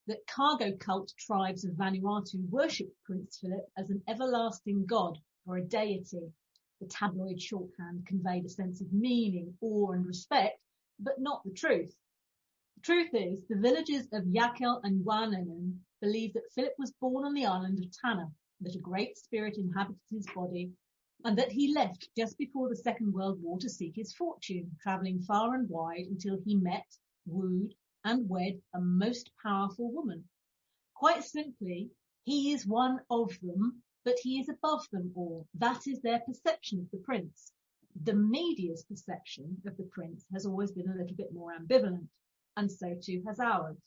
that cargo cult tribes of Vanuatu worship Prince Philip as an everlasting god or a deity. The tabloid shorthand conveyed a sense of meaning, awe and respect, but not the truth. The truth is, the villagers of Yakel and Yuananan believe that Philip was born on the island of Tanna, that a great spirit inhabited his body, and that he left just before the Second World War to seek his fortune, travelling far and wide until he met, wooed, and wed a most powerful woman. Quite simply, he is one of them, but he is above them all. That is their perception of the prince. The media's perception of the prince has always been a little bit more ambivalent, and so too has ours.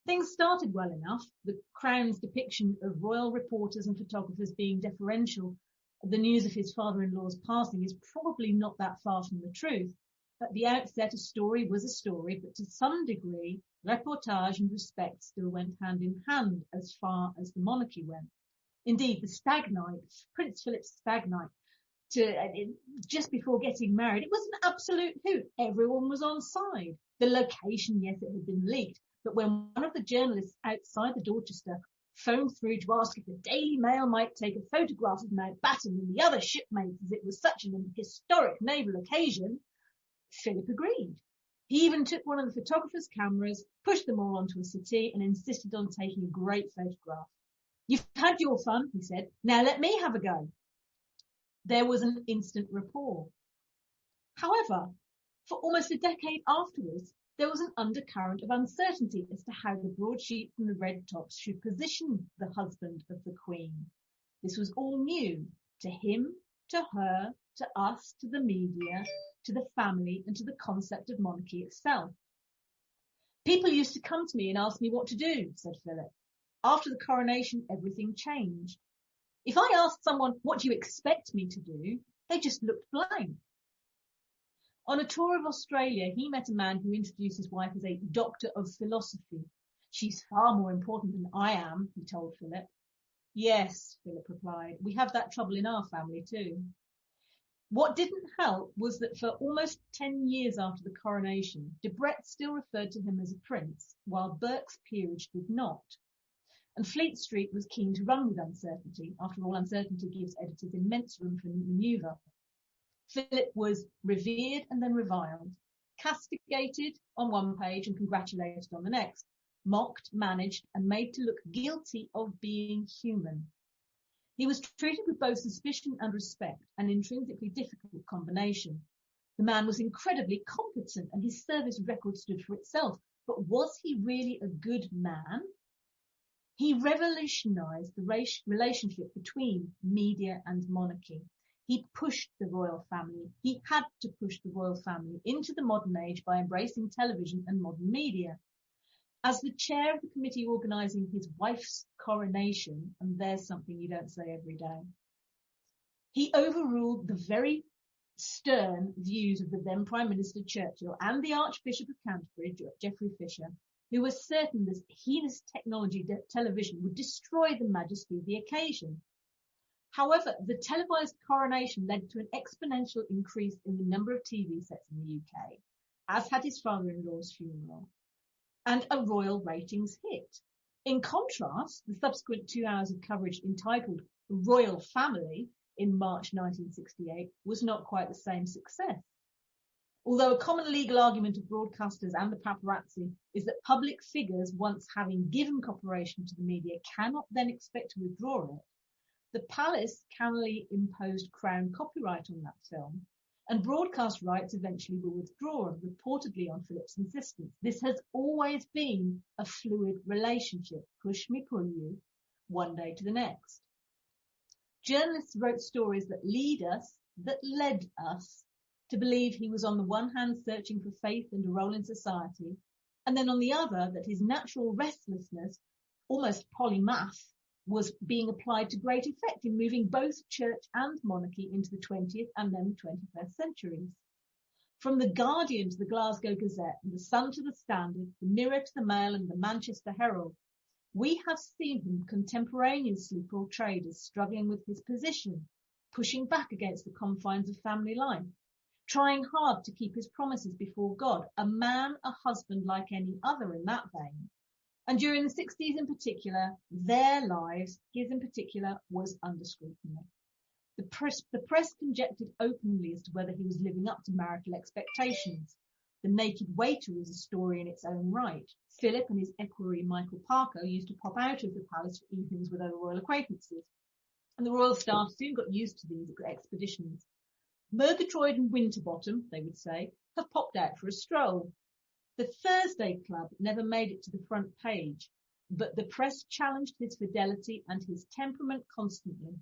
Things started well enough. The Crown's depiction of royal reporters and photographers being deferential. The news of his father-in-law's passing is probably not that far from the truth. At the outset, a story was a story, but to some degree, reportage and respect still went hand in hand as far as the monarchy went. Indeed, the stag night, Prince Philip's stag night, just before getting married, it was an absolute hoot. Everyone was on side. The location, yes, it had been leaked, but when one of the journalists outside the Dorchester phoned through to ask if the Daily Mail might take a photograph of Mountbatten and the other shipmates as it was such an historic naval occasion, Philip agreed. He even took one of the photographer's cameras, pushed them all onto a settee and insisted on taking a great photograph. "You've had your fun," he said. "Now let me have a go." There was an instant rapport. However, for almost a decade afterwards, there was an undercurrent of uncertainty as to how the broadsheets and the red tops should position the husband of the Queen. This was all new to him, to her, to us, to the media, to the family, and to the concept of monarchy itself. "People used to come to me and ask me what to do," said Philip. "After the coronation, everything changed. If I asked someone, 'What do you expect me to do?' they just looked blank." On a tour of Australia, he met a man who introduced his wife as a doctor of philosophy. "She's far more important than I am," he told Philip. "Yes," Philip replied, "we have that trouble in our family too." What didn't help was that for almost 10 years after the coronation, Debrett still referred to him as a prince, while Burke's peerage did not. And Fleet Street was keen to run with uncertainty. After all, uncertainty gives editors immense room for manoeuvre. Philip was revered and then reviled, castigated on one page and congratulated on the next, mocked, managed, and made to look guilty of being human. He was treated with both suspicion and respect, an intrinsically difficult combination. The man was incredibly competent and his service record stood for itself. But was he really a good man? He revolutionised the relationship between media and monarchy. He pushed the royal family. He had to push the royal family into the modern age by embracing television and modern media. As the chair of the committee organising his wife's coronation, and there's something you don't say every day, he overruled the very stern views of the then Prime Minister Churchill and the Archbishop of Canterbury, Geoffrey Fisher, who was certain this heinous technology television would destroy the majesty of the occasion. However, the televised coronation led to an exponential increase in the number of TV sets in the UK, as had his father-in-law's funeral, and a royal ratings hit. In contrast, the subsequent 2 hours of coverage entitled Royal Family in March 1968 was not quite the same success. Although a common legal argument of broadcasters and the paparazzi is that public figures, once having given cooperation to the media, cannot then expect to withdraw it, the palace cannily imposed Crown copyright on that film, and broadcast rights eventually were withdrawn, reportedly on Philip's insistence. This has always been a fluid relationship, push me, pull you, one day to the next. Journalists wrote stories that led us to believe he was on the one hand searching for faith and a role in society, and then on the other that his natural restlessness, almost polymath, was being applied to great effect in moving both church and monarchy into the 20th and then the 21st centuries. From the Guardian to the Glasgow Gazette, and the Sun to the Standard, the Mirror to the Mail and the Manchester Herald, we have seen him contemporaneously portrayed as struggling with his position, pushing back against the confines of family life, trying hard to keep his promises before God, a man, a husband like any other in that vein. And during the 60s in particular, their lives, his in particular, was under scrutiny. The press conjectured openly as to whether he was living up to marital expectations. The Naked Waiter is a story in its own right. Philip and his equerry Michael Parker used to pop out of the palace for evenings with other royal acquaintances, and the royal staff soon got used to these expeditions. Murgatroyd and Winterbottom, they would say, have popped out for a stroll. The Thursday Club never made it to the front page, but the press challenged his fidelity and his temperament constantly,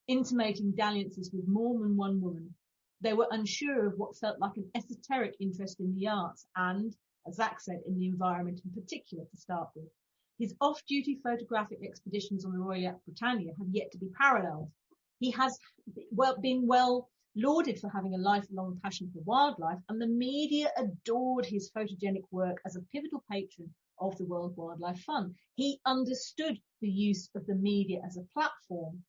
intimating dalliances with more than one woman. They were unsure of what felt like an esoteric interest in the arts and, as Zach said, in the environment in particular to start with. His off-duty photographic expeditions on the Royal Yacht Britannia have yet to be paralleled. He has been well lauded for having a lifelong passion for wildlife, and the media adored his photogenic work as a pivotal patron of the World Wildlife Fund. He understood the use of the media as a platform,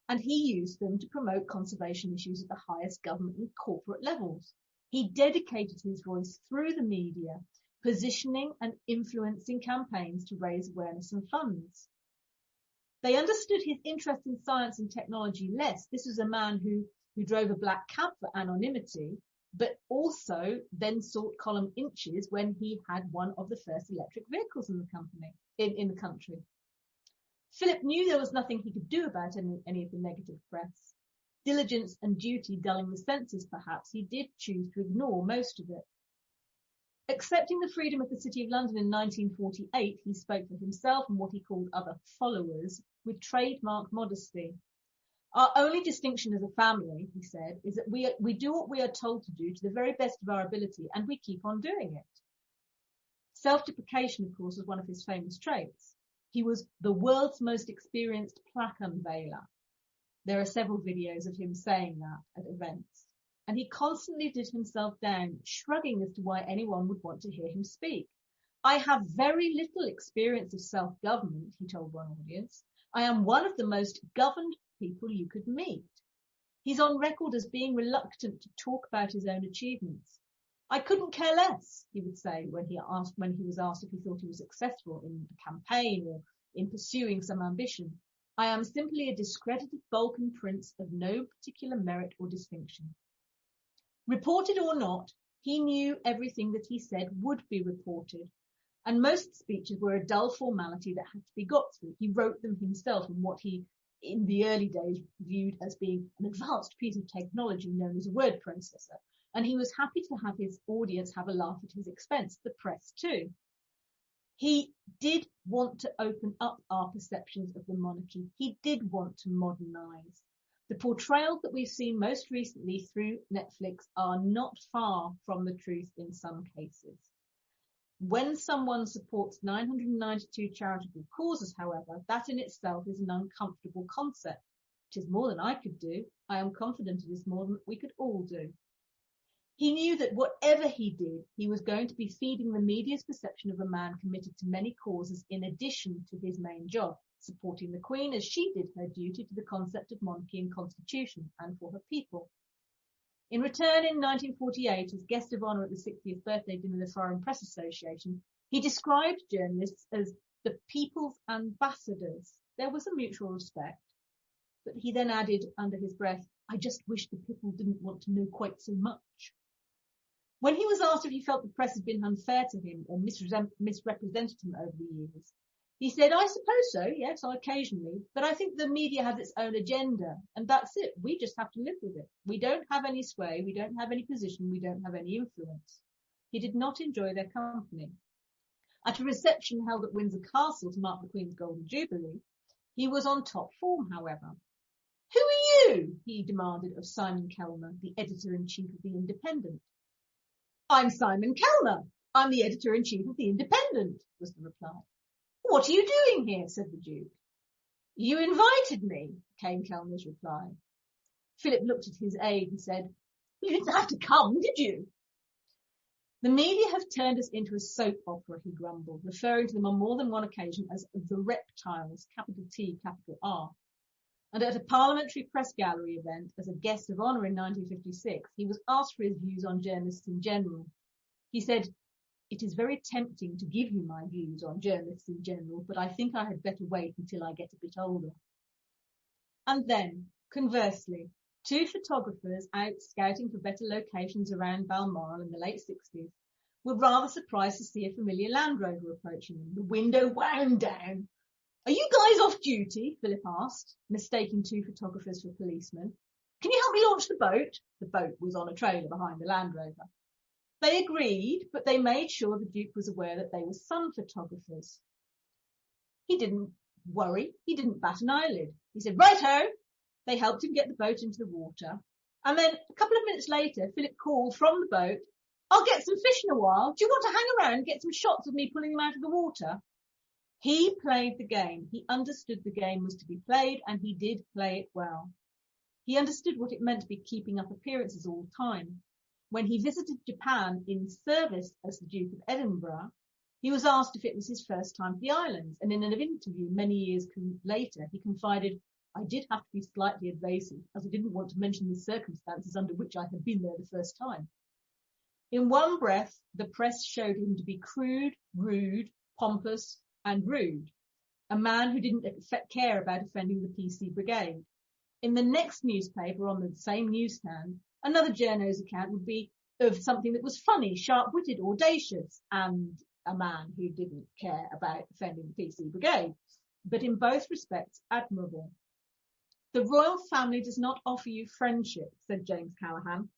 and he used them to promote conservation issues at the highest government and corporate levels. He dedicated his voice through the media, positioning and influencing campaigns to raise awareness and funds. They understood his interest in science and technology less. This was a man who drove a black cab for anonymity, but also then sought column inches when he had one of the first electric vehicles in the country. Philip knew there was nothing he could do about any of the negative press. Diligence and duty dulling the senses, perhaps, he did choose to ignore most of it. Accepting the freedom of the City of London in 1948, he spoke for himself and what he called other followers with trademark modesty. Our only distinction as a family, he said, is that we do what we are told to do to the very best of our ability, and we keep on doing it. Self-deprecation, of course, was one of his famous traits. He was the world's most experienced plaque unveiler. There are several videos of him saying that at events. And he constantly did himself down, shrugging as to why anyone would want to hear him speak. I have very little experience of self-government, he told one audience. I am one of the most governed people you could meet. He's on record as being reluctant to talk about his own achievements. I couldn't care less, he would say when he was asked if he thought he was successful in a campaign or in pursuing some ambition. I am simply a discredited Balkan prince of no particular merit or distinction. Reported or not, he knew everything that he said would be reported, and most speeches were a dull formality that had to be got through. He wrote them himself in what he, in the early days, viewed as being an advanced piece of technology known as a word processor, and he was happy to have his audience have a laugh at his expense, the press too. He did want to open up our perceptions of the monarchy. He did want to modernise. The portrayals that we've seen most recently through Netflix are not far from the truth in some cases. When someone supports 992 charitable causes, however, that in itself is an uncomfortable concept. It is more than I could do. I am confident it is more than we could all do. He knew that whatever he did, he was going to be feeding the media's perception of a man committed to many causes in addition to his main job, supporting the Queen as she did her duty to the concept of monarchy and constitution and for her people. In return, in 1948, as guest of honour at the 60th birthday dinner of the Foreign Press Association, he described journalists as the people's ambassadors. There was a mutual respect. But he then added under his breath, I just wish the people didn't want to know quite so much. When he was asked if he felt the press had been unfair to him or misrepresented him over the years, he said, I suppose so, yes, occasionally, but I think the media has its own agenda, and that's it. We just have to live with it. We don't have any sway, we don't have any position, we don't have any influence. He did not enjoy their company. At a reception held at Windsor Castle to mark the Queen's Golden Jubilee, he was on top form, however. Who are you? He demanded of Simon Kellner, the editor-in-chief of The Independent. I'm Simon Kellner. I'm the editor-in-chief of The Independent, was the reply. What are you doing here? Said the Duke. You invited me, came Kellner's reply. Philip looked at his aide and said, you didn't have to come, did you? The media have turned us into a soap opera, he grumbled, referring to them on more than one occasion as the reptiles, capital T, capital R. And at a parliamentary press gallery event as a guest of honour in 1956, he was asked for his views on journalists in general. He said, it is very tempting to give you my views on journalists in general, but I think I had better wait until I get a bit older. And then, conversely, two photographers out scouting for better locations around Balmoral in the late 60s were rather surprised to see a familiar Land Rover approaching them. The window wound down. Are you guys off duty? Philip asked, mistaking two photographers for policemen. Can you help me launch the boat? The boat was on a trailer behind the Land Rover. They agreed, but they made sure the Duke was aware that they were sun photographers. He didn't worry. He didn't bat an eyelid. He said, righto. They helped him get the boat into the water. And then a couple of minutes later, Philip called from the boat, I'll get some fish in a while. Do you want to hang around and get some shots of me pulling them out of the water? He played the game. He understood the game was to be played, and he did play it well. He understood what it meant to be keeping up appearances all the time. When he visited Japan in service as the Duke of Edinburgh, he was asked if it was his first time to the islands, and in an interview many years later, he confided, I did have to be slightly evasive, as I didn't want to mention the circumstances under which I had been there the first time. In one breath, the press showed him to be crude, rude, pompous, and rude, a man who didn't care about offending the PC Brigade. In the next newspaper on the same newsstand, another journo's account would be of something that was funny, sharp-witted, audacious, and a man who didn't care about defending the PC Brigade, but in both respects admirable. The royal family does not offer you friendship, said James Callaghan,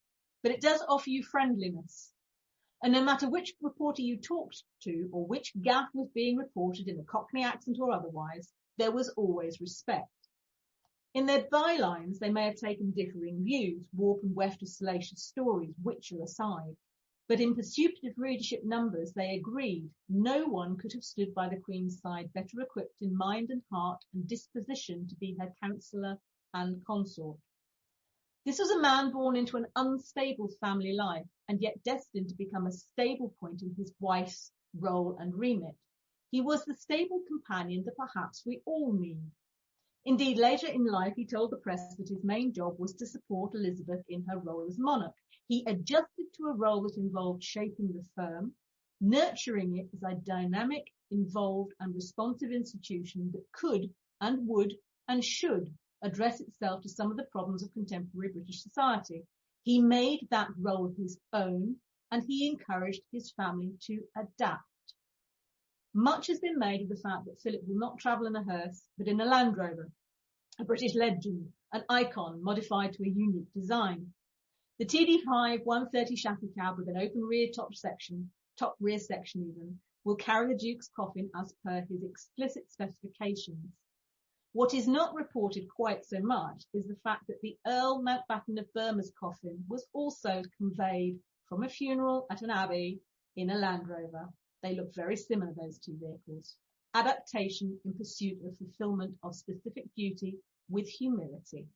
but it does offer you friendliness. And no matter which reporter you talked to or which gaff was being reported in a Cockney accent or otherwise, there was always respect. In their bylines, they may have taken differing views, warp and weft of salacious stories, Witcher aside. But in pursuit of readership numbers, they agreed no one could have stood by the Queen's side better equipped in mind and heart and disposition to be her counsellor and consort. This was a man born into an unstable family life and yet destined to become a stable point in his wife's role and remit. He was the stable companion that perhaps we all need. Indeed, later in life, he told the press that his main job was to support Elizabeth in her role as monarch. He adjusted to a role that involved shaping the firm, nurturing it as a dynamic, involved and responsive institution that could and would and should address itself to some of the problems of contemporary British society. He made that role his own, and he encouraged his family to adapt. Much has been made of the fact that Philip will not travel in a hearse, but in a Land Rover, a British legend, an icon modified to a unique design. The TD5 130 chassis cab with an open top rear section even, will carry the Duke's coffin as per his explicit specifications. What is not reported quite so much is the fact that the Earl Mountbatten of Burma's coffin was also conveyed from a funeral at an abbey in a Land Rover. They look very similar, those two vehicles. Adaptation in pursuit of fulfilment of specific duty with humility.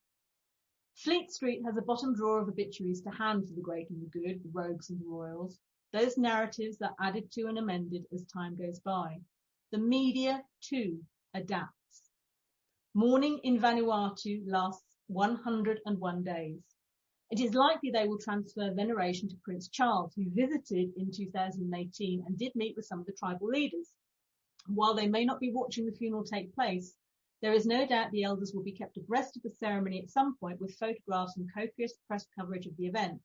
Fleet Street has a bottom drawer of obituaries to hand to the great and the good, the rogues and the royals. Those narratives are added to and amended as time goes by. The media, too, adapts. Mourning in Vanuatu lasts 101 days. It is likely they will transfer veneration to Prince Charles, who visited in 2018 and did meet with some of the tribal leaders. While they may not be watching the funeral take place, there is no doubt the elders will be kept abreast of the ceremony at some point with photographs and copious press coverage of the event.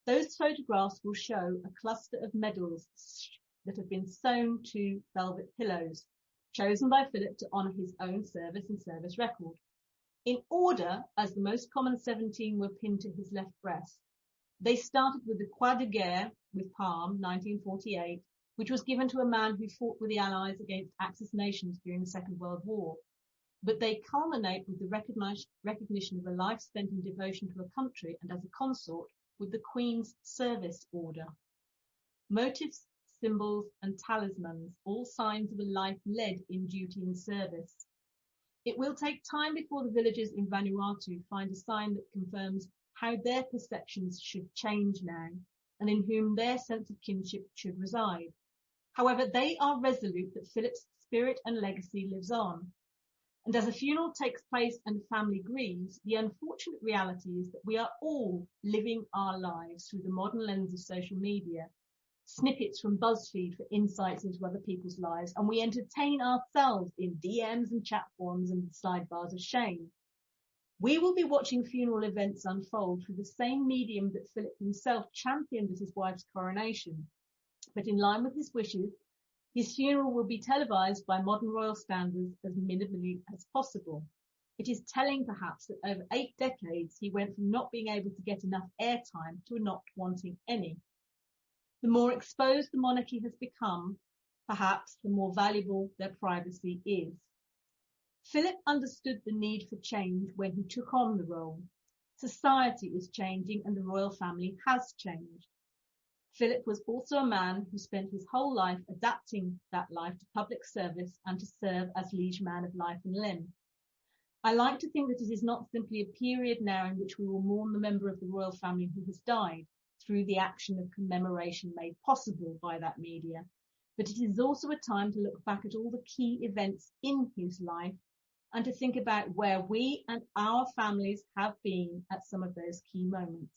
Those photographs will show a cluster of medals that have been sewn to velvet pillows, chosen by Philip to honour his own service and service record. In order, as the most common 17 were pinned to his left breast. They started with the Croix de Guerre with Palm, 1948, which was given to a man who fought with the Allies against Axis nations during the Second World War. But they culminate with the recognition of a life spent in devotion to a country and as a consort with the Queen's Service Order. Motifs, symbols and talismans, all signs of a life led in duty and service. It will take time before the villagers in Vanuatu find a sign that confirms how their perceptions should change now and in whom their sense of kinship should reside. However, they are resolute that Philip's spirit and legacy lives on. And as a funeral takes place and the family grieves, the unfortunate reality is that we are all living our lives through the modern lens of social media, snippets from BuzzFeed for insights into other people's lives, and we entertain ourselves in DMs and chat forums and sidebars of shame. We will be watching funeral events unfold through the same medium that Philip himself championed at his wife's coronation. But in line with his wishes, his funeral will be televised by modern royal standards as minimally as possible. It is telling, perhaps, that over 8 decades he went from not being able to get enough airtime to not wanting any. The more exposed the monarchy has become, perhaps the more valuable their privacy is. Philip understood the need for change when he took on the role. Society is changing and the royal family has changed. Philip was also a man who spent his whole life adapting that life to public service and to serve as liege man of life and limb. I like to think that it is not simply a period now in which we will mourn the member of the royal family who has died through the action of commemoration made possible by that media, but it is also a time to look back at all the key events in his life and to think about where we and our families have been at some of those key moments.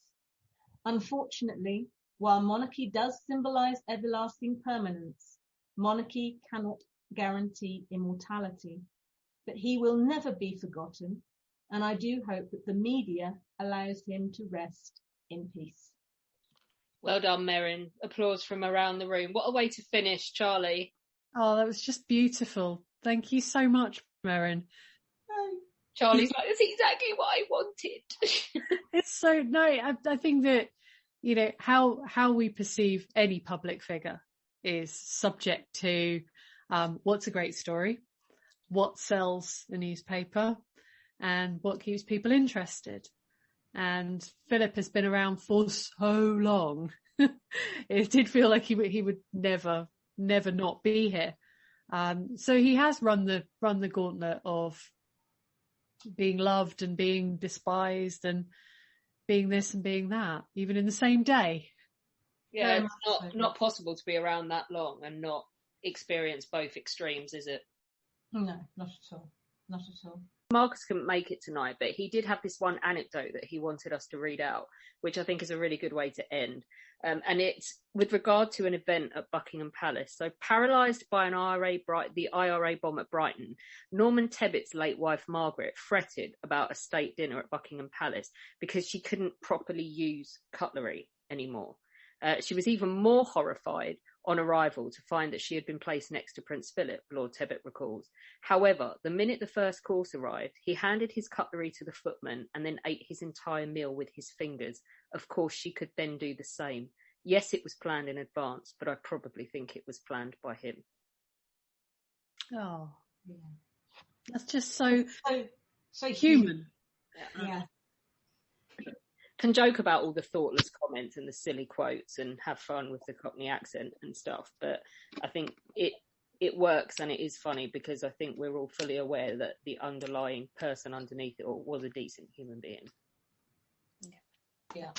Unfortunately, while monarchy does symbolise everlasting permanence, monarchy cannot guarantee immortality. But he will never be forgotten, and I do hope that the media allows him to rest in peace. Well done, Merrin. Applause from around the room. What a way to finish, Charlie. Oh, that was just beautiful. Thank you so much, Merrin. Charlie's like, that's exactly what I wanted. It's so, no, I think that, you know, how we perceive any public figure is subject to what's a great story, what sells the newspaper, and what keeps people interested. And Philip has been around for so long. It did feel like he would never not be here. So he has run the gauntlet of being loved and being despised and being this and being that, even in the same day. Yeah, it's not possible to be around that long and not experience both extremes, is it? No, not at all. Not at all. Marcus couldn't make it tonight, but he did have this one anecdote that he wanted us to read out, which I think is a really good way to end. And it's with regard to an event at Buckingham Palace. So, paralysed by the IRA bomb at Brighton, Norman Tebbett's late wife Margaret fretted about a state dinner at Buckingham Palace because she couldn't properly use cutlery anymore. She was even more horrified on arrival to find that she had been placed next to Prince Philip, Lord Tebbett recalls. However, the minute the first course arrived, he handed his cutlery to the footman and then ate his entire meal with his fingers. Of course, she could then do the same. Yes, it was planned in advance, but I probably think it was planned by him. Oh, yeah. That's just so human. Yeah. Can joke about all the thoughtless comments and the silly quotes and have fun with the Cockney accent and stuff, but I think it works and it is funny because I think we're all fully aware that the underlying person underneath it all was a decent human being. Yeah.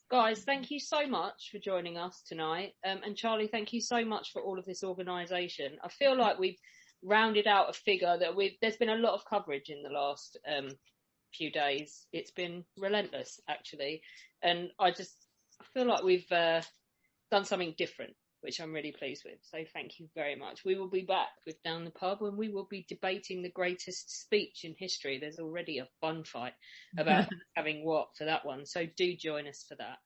Guys, thank you so much for joining us tonight. And Charlie, thank you so much for all of this organisation. I feel like we've rounded out a figure that there's been a lot of coverage in the last few days. It's been relentless, actually, and I feel like we've done something different, which I'm really pleased with, so thank you very much. We will be back with Down the Pub and we will be debating the greatest speech in history. There's already a fun fight about having what for that one, so do join us for that.